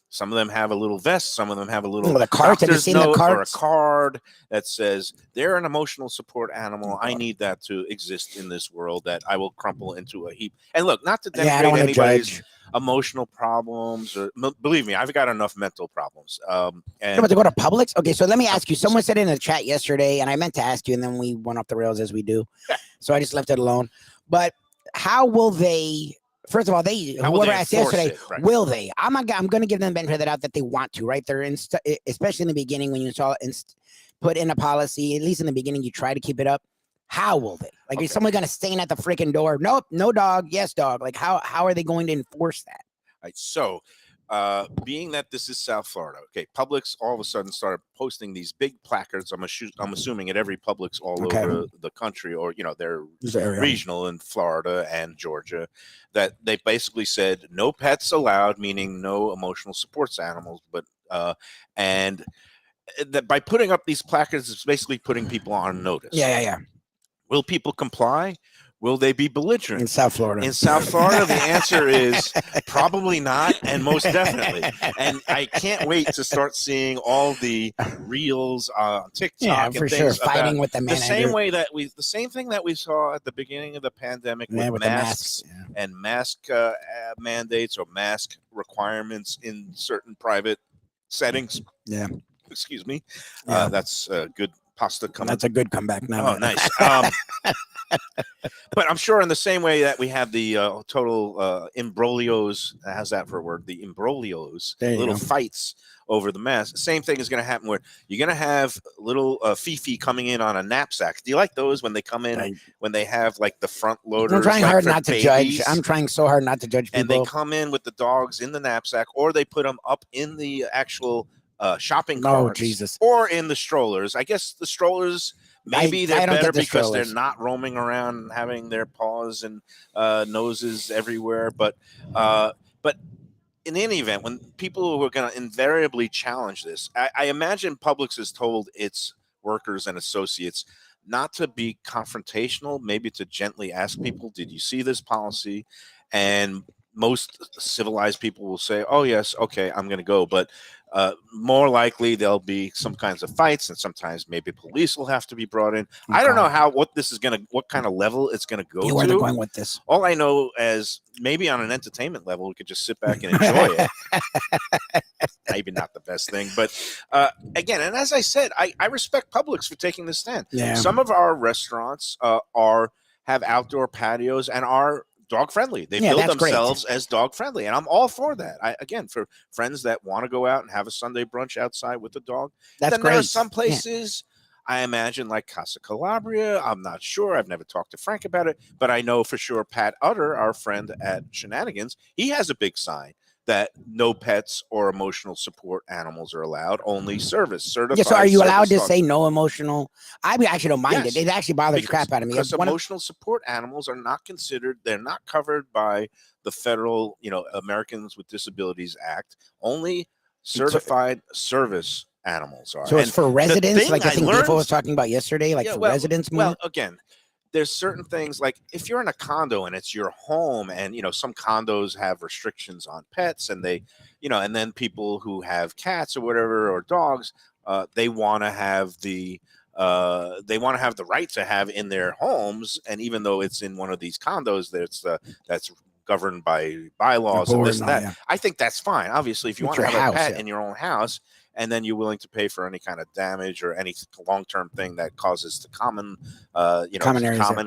some of them have a little vest, some of them have a little The cards. Have you doctor's seen the note or a cards? card that says they're an emotional support animal. I need that to exist in this world, that I will crumple into a heap. And look, not to Yeah, I don't denigrate want to anybody's judge. emotional problems, or believe me, I've got enough mental problems. No, And but to go to Publix. Okay, so let me ask you. Someone said in the chat yesterday, and I meant to ask you, and then we went off the rails as we do. So I just left it alone. But how will they? First of all, How will whoever they asked enforce yesterday, it? Right. will they? I'm going to give them the benefit of the doubt that they want to. Right there, especially in the beginning when you saw put in a policy. At least in the beginning, you try to keep it up. How will they? Like, is someone going to stand at the freaking door? Nope, no dog. Yes, dog. Like, how are they going to enforce that? Right. So, being that this is South Florida, okay, Publix all of a sudden started posting these big placards. I'm assuming at every Publix all over the country, or they're regional in Florida and Georgia, that they basically said no pets allowed, meaning no emotional supports animals. But and that by putting up these placards, it's basically putting people on notice. Yeah. Will people comply? Will they be belligerent? In South Florida. In South Florida, the answer is probably not, and most definitely. And I can't wait to start seeing all the reels on TikTok for and sure. things Fighting about with the manager. the same thing that we saw at the beginning of the pandemic with with the masks masks. and mask mandates or mask requirements in certain private settings. Yeah. Excuse me. Yeah. That's a good pasta coming. That's a good comeback. No, Oh, nice. But I'm sure in the same way that we have the total imbroglios, how's that for a word? The imbroglios, little fights over the mask. Same thing is going to happen where you're going to have little Fifi coming in on a knapsack. Do you like those when they come in, when they have like the front loaders? I'm trying like hard for not to babies? judge. I'm trying so hard not to judge people. And they come in with the dogs in the knapsack, or they put them up in the actual shopping carts, Jesus. or in the strollers. I guess the strollers, maybe they're better because they're not roaming around and having their paws and noses everywhere. But in any event, when people who are going to invariably challenge this, I imagine Publix has told its workers and associates not to be confrontational, maybe to gently ask people, did you see this policy? And most civilized people will say, oh, yes, okay, I'm going to go. But more likely there'll be some kinds of fights, and sometimes maybe police will have to be brought in. I don't know what kind of level it's going to go to. Where they're going with this. All I know is maybe on an entertainment level, we could just sit back and enjoy it. Maybe not the best thing, but again, and as I said, I respect Publix for taking this stand. Yeah. Some of our restaurants have outdoor patios and are dog friendly. They build themselves as dog friendly, and I'm all for that. Again, for friends that want to go out and have a Sunday brunch outside with the dog. That's then great. there are some places, I imagine, like Casa Calabria. I'm not sure. I've never talked to Frank about it, but I know for sure Pat Utter, our friend at Shenanigans, he has a big sign that no pets or emotional support animals are allowed, only certified. Yeah, so are you allowed to dogs. say no emotional? I actually don't mind Yes, it. It actually bothers the crap out of me. Because emotional support animals are not considered, they're not covered by the federal, Americans with Disabilities Act. Only certified service animals are. So it's for residents, like I think Defo was talking about yesterday, like for residents more? Well, again, there's certain things like if you're in a condo and it's your home, and some condos have restrictions on pets, and they, and then people who have cats or whatever, or dogs, they want to have the right to have in their homes, and even though it's in one of these condos, that's governed by bylaws and this and that. Yeah. I think that's fine. Obviously, if you want to have a pet in your own house, and then you're willing to pay for any kind of damage or any long-term thing that causes the common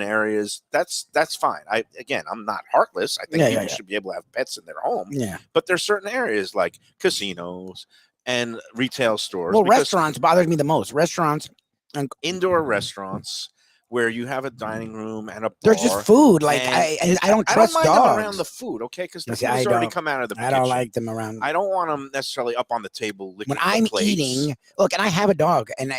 areas, that's fine. I'm not heartless. I think people should be able to have pets in their home. Yeah. But there's certain areas like casinos and retail stores. Well, restaurants bothers me the most. Restaurants and indoor restaurants where you have a dining room and a bar. There's just food. Like and I don't I trust don't mind dogs them around the food, okay? Because the See, food's I already don't. come out of the I kitchen. don't like them around. I don't want them necessarily up on the table licking When the I'm plates. eating, look, and I have a dog, and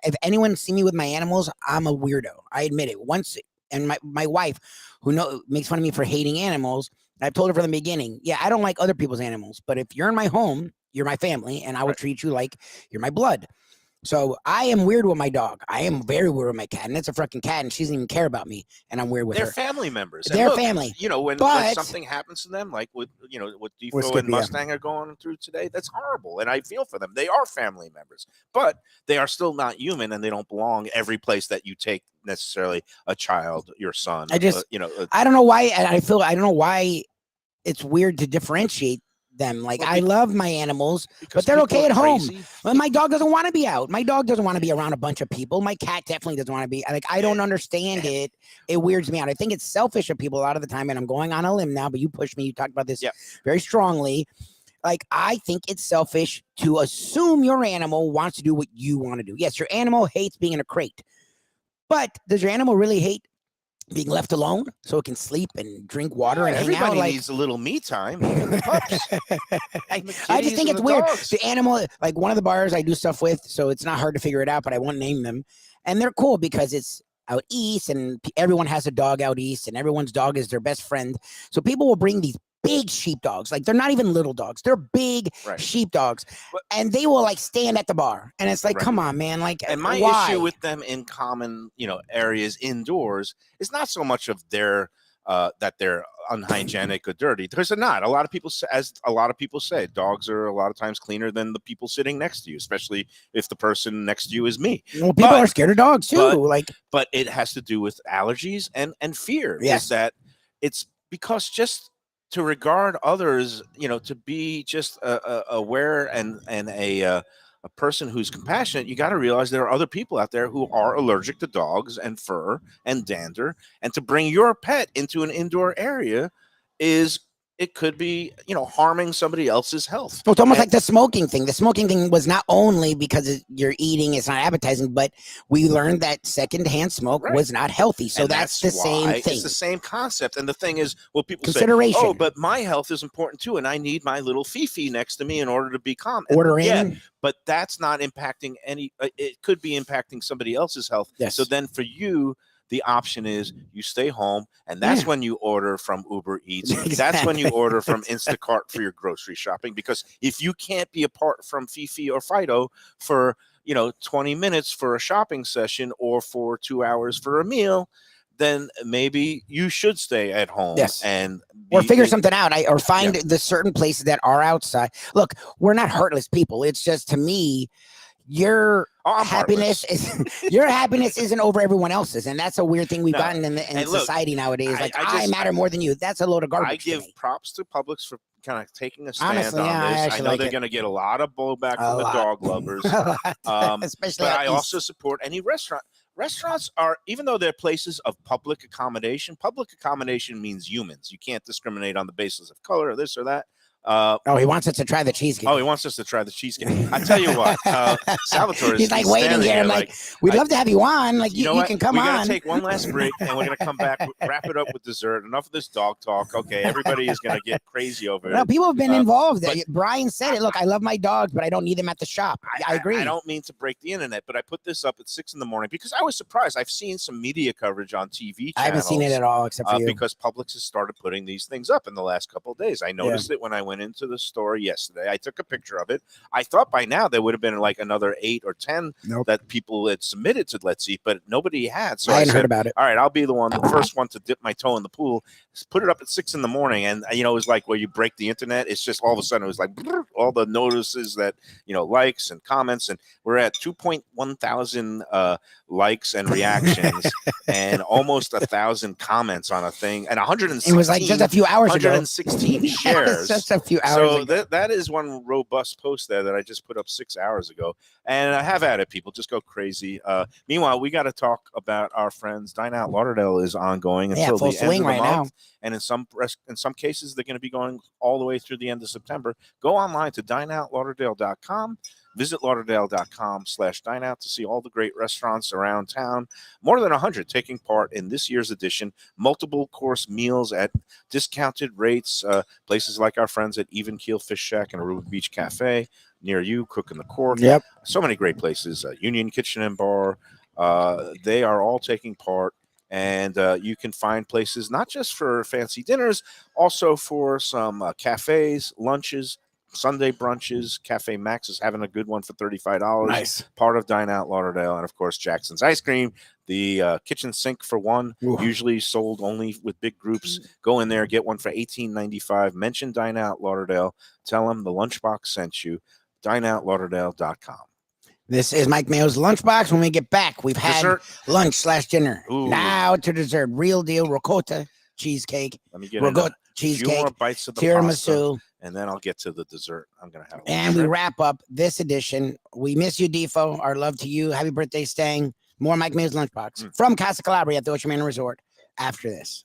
if anyone see me with my animals, I'm a weirdo. I admit it. Once, and my wife, who makes fun of me for hating animals, I've told her from the beginning, yeah, I don't like other people's animals, but if you're in my home, you're my family, and I will treat you like you're my blood. So I am weird with my dog. I am very weird with my cat, and it's a freaking cat, and she doesn't even care about me, and I'm weird with They're her. family members. And They're look, family. You know, when something happens to them, like what Defo Skippy, and Mustang are going through today, that's horrible. And I feel for them. They are family members, but they are still not human, and they don't belong every place that you take necessarily a child, your son. I just, you know, I don't know why. I don't know why it's weird to differentiate them. Like, I love my animals, but they're okay at home. Well, my dog doesn't want to be out. My dog doesn't want to be around a bunch of people. My cat definitely doesn't want to be. Like, I don't understand it. It weirds me out. I think it's selfish of people a lot of the time, and I'm going on a limb now, but you pushed me. You talked about this very strongly. Like, I think it's selfish to assume your animal wants to do what you want to do. Yes, your animal hates being in a crate, but does your animal really hate being left alone so it can sleep and drink water and hang out? Everybody needs a little me time. Even the pups. I just think it's weird. The animal, like one of the bars I do stuff with, so it's not hard to figure it out, but I won't name them. And they're cool because it's out east, and everyone has a dog out east, and everyone's dog is their best friend. So people will bring these big sheepdogs. Like, they're not even little dogs. They're big sheepdogs. And they will like stand at the bar. And it's like, come on, man. Like, and my issue with them in common, areas indoors is not so much of their that they're unhygienic or dirty, because they're not. A lot of people say, dogs are a lot of times cleaner than the people sitting next to you, especially if the person next to you is me. Well, people are scared of dogs too. But it has to do with allergies and fear. Yes. Is that it's because just to regard others, to be just aware and a person who's compassionate, you got to realize there are other people out there who are allergic to dogs and fur and dander, and to bring your pet into an indoor area it could be, harming somebody else's health. Well, it's almost like the smoking thing. The smoking thing was not only because you're eating, it's not appetizing, but we learned that secondhand smoke was not healthy. So that's the same thing. It's the same concept. And the thing is, well, people say, oh, but my health is important too, and I need my little Fifi next to me in order to be calm. Order in. But that's not impacting it could be impacting somebody else's health. Yes. So then for you, the option is you stay home, and that's when you order from Uber Eats. Exactly. That's when you order from Instacart for your grocery shopping. Because if you can't be apart from Fifi or Fido for 20 minutes for a shopping session or for 2 hours for a meal, then maybe you should stay at home. Yes. Or figure something out. Or find the certain places that are outside. Look, we're not heartless people. It's just, to me, your happiness isn't over everyone else's, and that's a weird thing we've gotten in society nowadays. I matter more than you. That's a load of garbage. I give props to Publix for kind of taking a stand on this. I know they're going to get a lot of blowback from the dog lovers, especially. But I also support any restaurant. Restaurants are, even though they're places of public accommodation means humans. You can't discriminate on the basis of color or this or that. He wants us to try the cheesecake. He wants us to try the cheesecake. I tell you what, Salvatore he's like waiting here. Like, we'd love to have you on. Like, you can come on. We're going to take one last break, and we're going to come back, wrap it up with dessert. Enough of this dog talk. Okay, everybody is going to get crazy over it. No, people have been involved. Brian said it. Look, I love my dogs, but I don't need them at the shop. I agree. I don't mean to break the internet, but I put this up at 6 a.m. because I was surprised. I've seen some media coverage on TV channels. I haven't seen it at all, except for you. Because Publix has started putting these things up in the last couple of days. I noticed it when I went into the store yesterday. I took a picture of it. I thought by now there would have been like another 8 or 10 that people had submitted to Let's Eat, but nobody had. So I hadn't heard about it. All right, I'll be the first one to dip my toe in the pool. Put it up at 6 a.m. and it was like where you break the internet. It's just all of a sudden it was like all the notices that likes and comments, and we're at 2.1 thousand likes and reactions and almost 1,000 comments on a thing, and 116. It was like just a few hours ago. 116 shares. Just a few hours ago. That is one robust post there that I just put up 6 hours ago. And I have at it, people. Just go crazy. Meanwhile, we got to talk about our friends. Dine Out Lauderdale is ongoing until the end of the month. And in some cases, they're going to be going all the way through the end of September. Go online to dineoutlauderdale.com. Visit lauderdale.com/dine out to see all the great restaurants around town. More than 100 taking part in this year's edition. Multiple course meals at discounted rates. Places like our friends at Even Keel Fish Shack and Aruba Beach Cafe near you, Cook in the Court. Yep. So many great places. Union Kitchen and Bar. They are all taking part. And you can find places not just for fancy dinners, also for some cafes, lunches, Sunday brunches. Cafe Max is having a good one for $35. Nice. Part of Dine Out Lauderdale. And, of course, Jackson's Ice Cream. The kitchen sink for one, usually sold only with big groups. Go in there, get one for $18.95. Mention Dine Out Lauderdale. Tell them the Lunchbox sent you. DineOutLauderdale.com. This is Mike Mayo's Lunchbox. When we get back, we've had Dessert. lunch/dinner. Ooh. Now to dessert. Real deal ricotta cheesecake. Let me get Ricotta a few cheesecake. more bites of the pasta, Tiramisu. and then I'll get to the dessert. I'm going to have. And we wrap up this edition. We miss you, Defo. Our love to you. Happy birthday, Stang. More Mike Mayo's Lunchbox from Casa Calabria at the Ocean Manor Resort after this.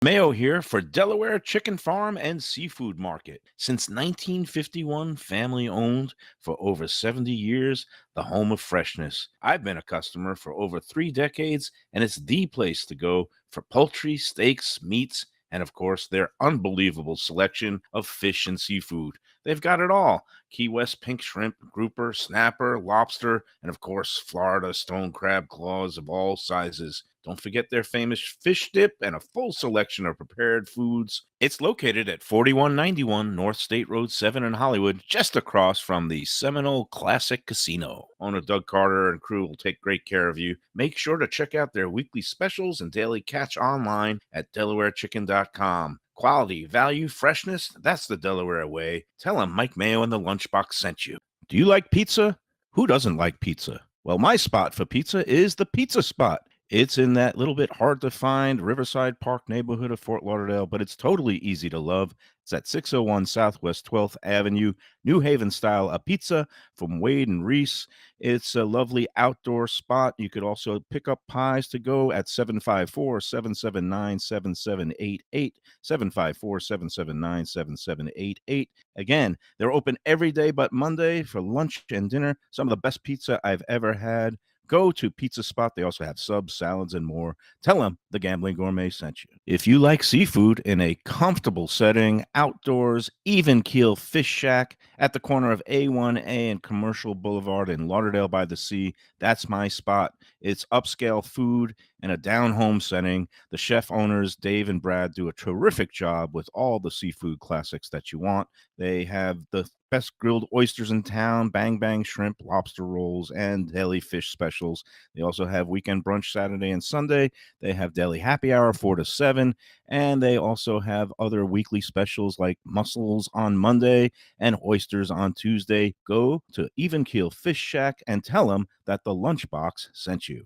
Mayo here for Delaware Chicken Farm and Seafood Market. Since 1951, family owned for over 70 years, the home of freshness. I've been a customer for over 3 decades, and it's the place to go for poultry, steaks, meats, and of course, their unbelievable selection of fish and seafood. They've got it all. Key West pink shrimp, grouper, snapper, lobster, and of course, Florida stone crab claws of all sizes. Don't forget their famous fish dip and a full selection of prepared foods. It's located at 4191 North State Road 7 in Hollywood, just across from the Seminole Classic Casino. Owner Doug Carter and crew will take great care of you. Make sure to check out their weekly specials and daily catch online at DelawareChicken.com. Quality, value, freshness, that's the Delaware way. Tell them Mike Mayo and the Lunchbox sent you. Do you like pizza? Who doesn't like pizza? Well, my spot for pizza is the Pizza Spot. It's in that little bit hard to find Riverside Park neighborhood of Fort Lauderdale, but it's totally easy to love. It's at 601 Southwest 12th Avenue, New Haven style a pizza from Wade and Reese. It's a lovely outdoor spot. You could also pick up pies to go at 754-779-7788, 754-779-7788. Again, they're open every day but Monday for lunch and dinner. Some of the best pizza I've ever had. Go to Pizza Spot. They also have subs, salads, and more. Tell them the Gambling Gourmet sent you. If you like seafood in a comfortable setting, outdoors, Even Keel Fish Shack at the corner of A1A and Commercial Boulevard in Lauderdale by the Sea, that's my spot. It's upscale food in a down-home setting. The chef owners, Dave and Brad, do a terrific job with all the seafood classics that you want. They have the best grilled oysters in town, bang bang shrimp, lobster rolls, and deli fish specials. They also have weekend brunch Saturday and Sunday. They have deli happy hour 4 to 7, and they also have other weekly specials like mussels on Monday and oysters on Tuesday. Go to Even Keel Fish Shack and tell them that the Lunchbox sent you.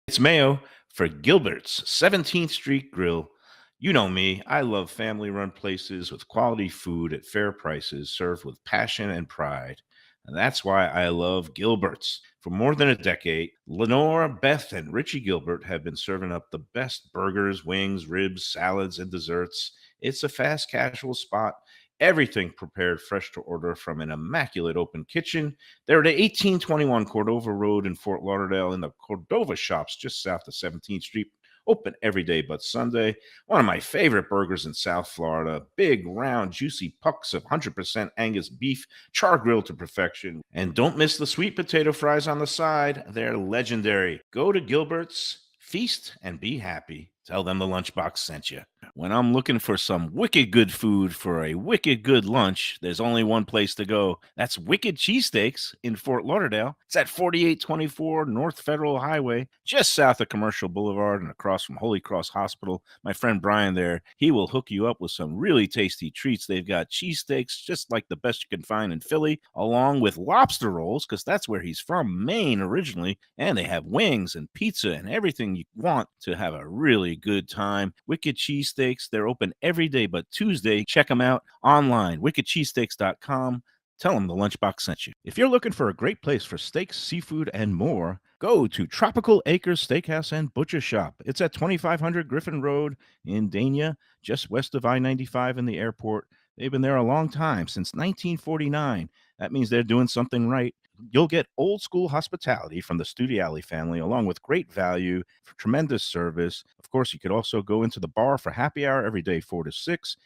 It's Mayo for Gilbert's 17th Street Grill. You know me, I love family-run places with quality food at fair prices served with passion and pride. And that's why I love Gilbert's. For more than a decade, Lenore, Beth, and Richie Gilbert have been serving up the best burgers, wings, ribs, salads, and desserts. It's a fast casual spot. Everything prepared fresh to order from an immaculate open kitchen. They're at 1821 Cordova Road in Fort Lauderdale in the Cordova Shops just south of 17th Street. Open every day but Sunday. One of my favorite burgers in South Florida. Big, round, juicy pucks of 100% Angus beef, char grilled to perfection. And don't miss the sweet potato fries on the side. They're legendary. Go to Gilbert's, feast, and be happy. Tell them the Lunchbox sent you. When I'm looking for some wicked good food for a wicked good lunch, there's only one place to go. That's Wicked Cheesesteaks in Fort Lauderdale. It's at 4824 North Federal Highway, just south of Commercial Boulevard and across from Holy Cross Hospital. My friend Brian there, he will hook you up with some really tasty treats. They've got cheesesteaks just like the best you can find in Philly, along with lobster rolls, because that's where he's from, Maine originally. And they have wings and pizza and everything you want to have a really good time. Wicked Cheesesteaks, they're open every day but Tuesday. Check them out online, wickedcheesesteaks.com. Tell them the Lunchbox sent you. If you're looking for a great place for steaks, seafood, and more, go to Tropical Acres Steakhouse and Butcher Shop. It's at 2500 Griffin Road in Dania, just west of I-95 in the airport. They've been there a long time, since 1949. That means they're doing something right. You'll get old school hospitality from the Studiali family, along with great value, tremendous service. Of course, you could also go into the bar for happy hour every day, 4 to 6.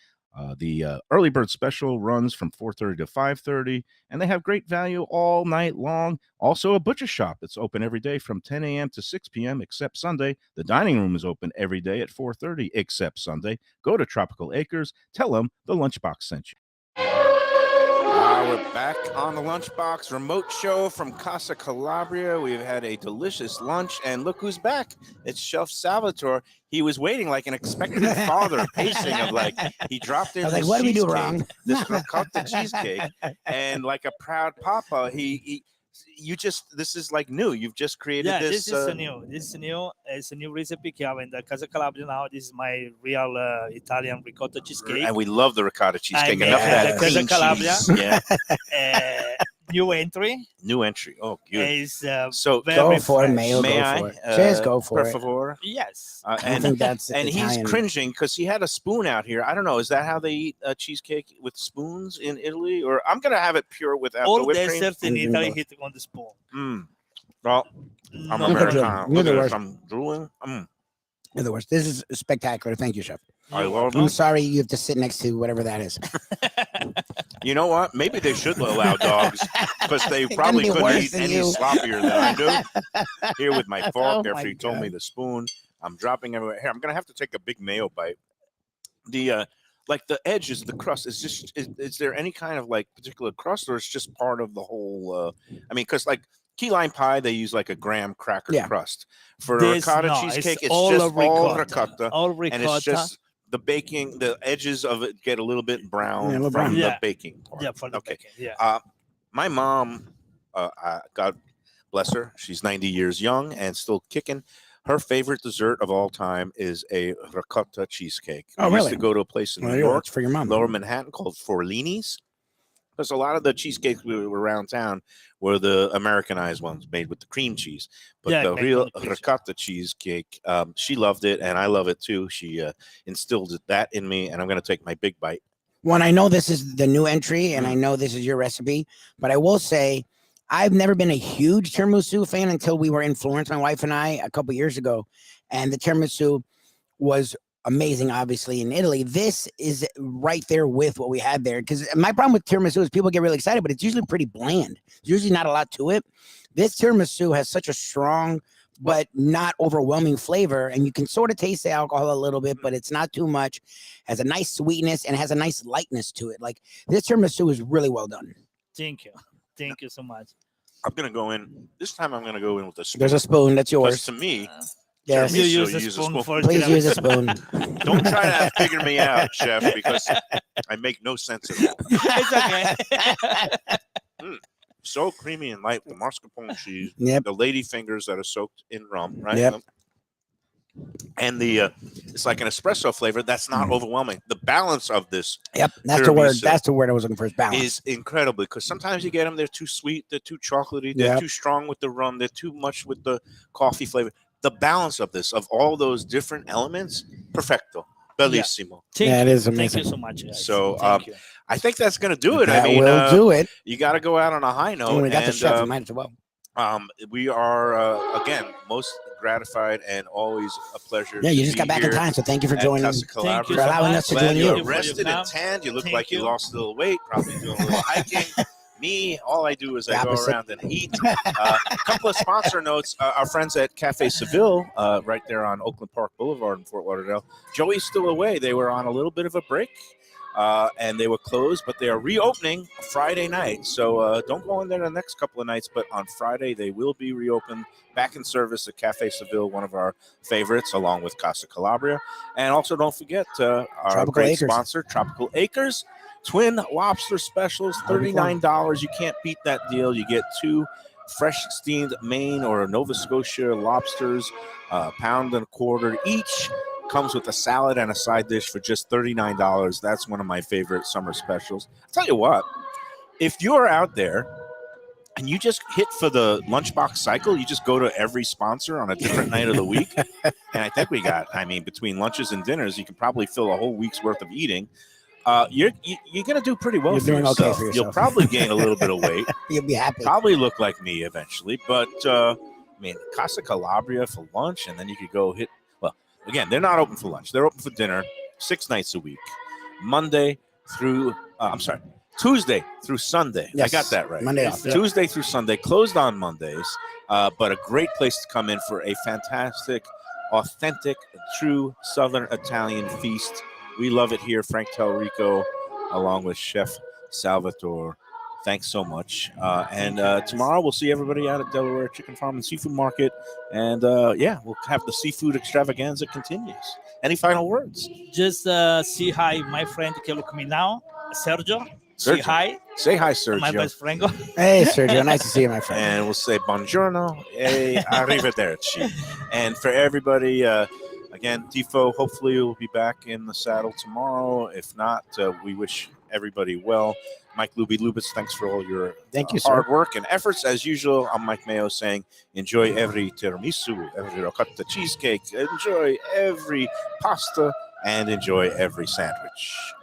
The early bird special runs from 4:30 to 5:30, and they have great value all night long. Also, a butcher shop that's open every day from 10 a.m. to 6 p.m. except Sunday. The dining room is open every day at 4:30 except Sunday. Go to Tropical Acres. Tell them the Lunchbox sent you. We're back on the Lunchbox remote show from Casa Calabria. We've had a delicious lunch, and look who's back. It's Chef Salvatore. He was waiting like an expectant father, pacing of like, he dropped in I was like, this what did we do cheesecake, wrong? this ricotta cheesecake, and like a proud papa, this is like new. You've just created Yeah, this. this is new. This is new. It's a new recipe we have in the Casa Calabria now. This is my real Italian ricotta cheesecake. And we love the ricotta cheesecake. made Enough of it that at Casa cream Calabria. cheese. Yeah, New entry new entry. Oh, good. is So very Go for it, fresh. Mayo. may Go I? for it. Just go for Per it. favor. Yes. I And think that's and Italian. he's cringing because he had a spoon out here. I don't know. Is that how they eat cheesecake with spoons in Italy? Or I'm gonna have it pure without the All whipped cream. desserts in Mm, Italy both. hit on the spoon. Well, I'm No, American. You're Look the at worst. this. I'm drooling. You're the worst. This is spectacular. Thank you, Chef. I love I'm it. sorry you have to sit next to whatever that is. You know what? Maybe they should allow dogs because they It probably couldn't be couldn't worse eat than any you. sloppier than I do. Here with my fork, Oh, my after you told me God. the spoon, I'm dropping everywhere. Here, I'm gonna have to take a big mayo bite. The like the edges, the crust is just. Is there any kind of like particular crust, or it's just part of the whole? I mean, because like key lime pie, they use like a graham cracker Yeah. crust. For This, ricotta no, cheesecake, it's all just of all ricotta. ricotta, All and ricotta. it's just the baking. The edges of it get a little bit brown Yeah, a little from brown. the Yeah. baking part. Yeah, for the Okay. bacon. Yeah. My mom, God bless her, she's 90 years young and still kicking. Her favorite dessert of all time is a ricotta cheesecake. Oh, We used really? to go to a place in Well, New yeah, York, that's for your mom. Lower Manhattan, called Forlini's. Because a lot of the cheesecakes we were around town were the Americanized ones made with the cream cheese. But Yeah, the made real with the cream cheese. ricotta cheesecake, she loved it, and I love it too. She instilled that in me, and I'm going to take my big bite. One, I know this is the new entry, and I know this is your recipe, but I will say I've never been a huge tiramisu fan until we were in Florence, my wife and I, a couple years ago, and the tiramisu was amazing. Obviously, in Italy, this is right there with what we had there. Because my problem with tiramisu is people get really excited, but it's usually pretty bland. There's usually not a lot to it. This tiramisu has such a strong but not overwhelming flavor, and you can sort of taste the alcohol a little bit, but it's not too much. Has a nice sweetness and has a nice lightness to it. Like this tiramisu is really well done. Thank you. Thank you so much. I'm going to go in. This time I'm going to go in with a spoon. There's a spoon. That's 'Cause yours. to me, Yes. You tiramisu, use a spoon for Please use a tiramisu. spoon. don't try to figure me out, chef, because I make no sense at all. It's okay. So creamy and light. The mascarpone cheese, Yep. the lady fingers that are soaked in rum, right? Yep. And the it's like an espresso flavor that's not overwhelming. The balance of this Yep. That's the word. Tiramisu That's the word I was looking for. Is balance. is incredible because sometimes you get them, they're too sweet, they're too chocolatey, they're Yep. too strong with the rum, they're too much with the coffee flavor. The balance of this, of all those different elements, perfecto, bellissimo. Thank Yeah, it you. is Thank amazing. you so much, guys. So, Thank you. I think that's going to do it. That I mean, will do it. you got to go out on a high note. And we got the and, chef. We might as well. we are again most gratified and always a pleasure. Yeah, to you just be got back in here time, so thank you for at joining. Casa Thank you Calabria. for so allowing much. us to Glad join you're you. rested and tanned. You look Thank like you you. lost a little weight, probably doing a little hiking. Me, all I do is I go Opposite. around and eat. A couple of sponsor notes. Our friends at Cafe Seville, right there on Oakland Park Boulevard in Fort Lauderdale. Joey's still away. They were on a little bit of a break, and they were closed, but they are reopening Friday night. So don't go in there the next couple of nights, but on Friday they will be reopened, back in service at Cafe Seville, one of our favorites, along with Casa Calabria. And also don't forget our Tropical great Acres. sponsor, Tropical Acres. Twin lobster specials, $39. You can't beat that deal. You get 2 fresh steamed Maine or Nova Scotia lobsters, pound and a quarter each. Comes with a salad and a side dish for just $39. That's one of my favorite summer specials. I'll tell you what, if you're out there and you just hit for the lunchbox cycle, you just go to every sponsor on a different night of the week. And I think we got, between lunches and dinners, you can probably fill a whole week's worth of eating. You're gonna do pretty well You're for doing okay yourself. for You'll yourself. probably gain a little bit of weight. You'll be happy. Probably look like me eventually, but I mean, Casa Calabria for lunch, and then you could go hit. Well, again, they're not open for lunch; they're open for dinner, 6 nights a week, Monday through. Tuesday through Sunday. Yes. I got that right. Monday off. Tuesday through Sunday, closed on Mondays, but a great place to come in for a fantastic, authentic, true Southern Italian feast. We love it here, Frank Talrico, along with Chef Salvatore. Thanks so much. And tomorrow we'll see everybody out at Delaware Chicken Farm and Seafood Market. And we'll have the seafood extravaganza continues. Any final words? Just say hi, my friend que look me now, Sergio. Say hi. Say hi, Sergio. My best friend. Hey, Sergio. Nice to see you, my friend. And we'll say buongiorno e arrivederci. And for everybody, again, Defo, hopefully you'll be back in the saddle tomorrow. If not, we wish everybody well. Mike Lubitz, thanks for all your Thank you, hard sir. work and efforts. As usual, I'm Mike Mayo saying enjoy every tiramisu, every ricotta cheesecake, enjoy every pasta, and enjoy every sandwich.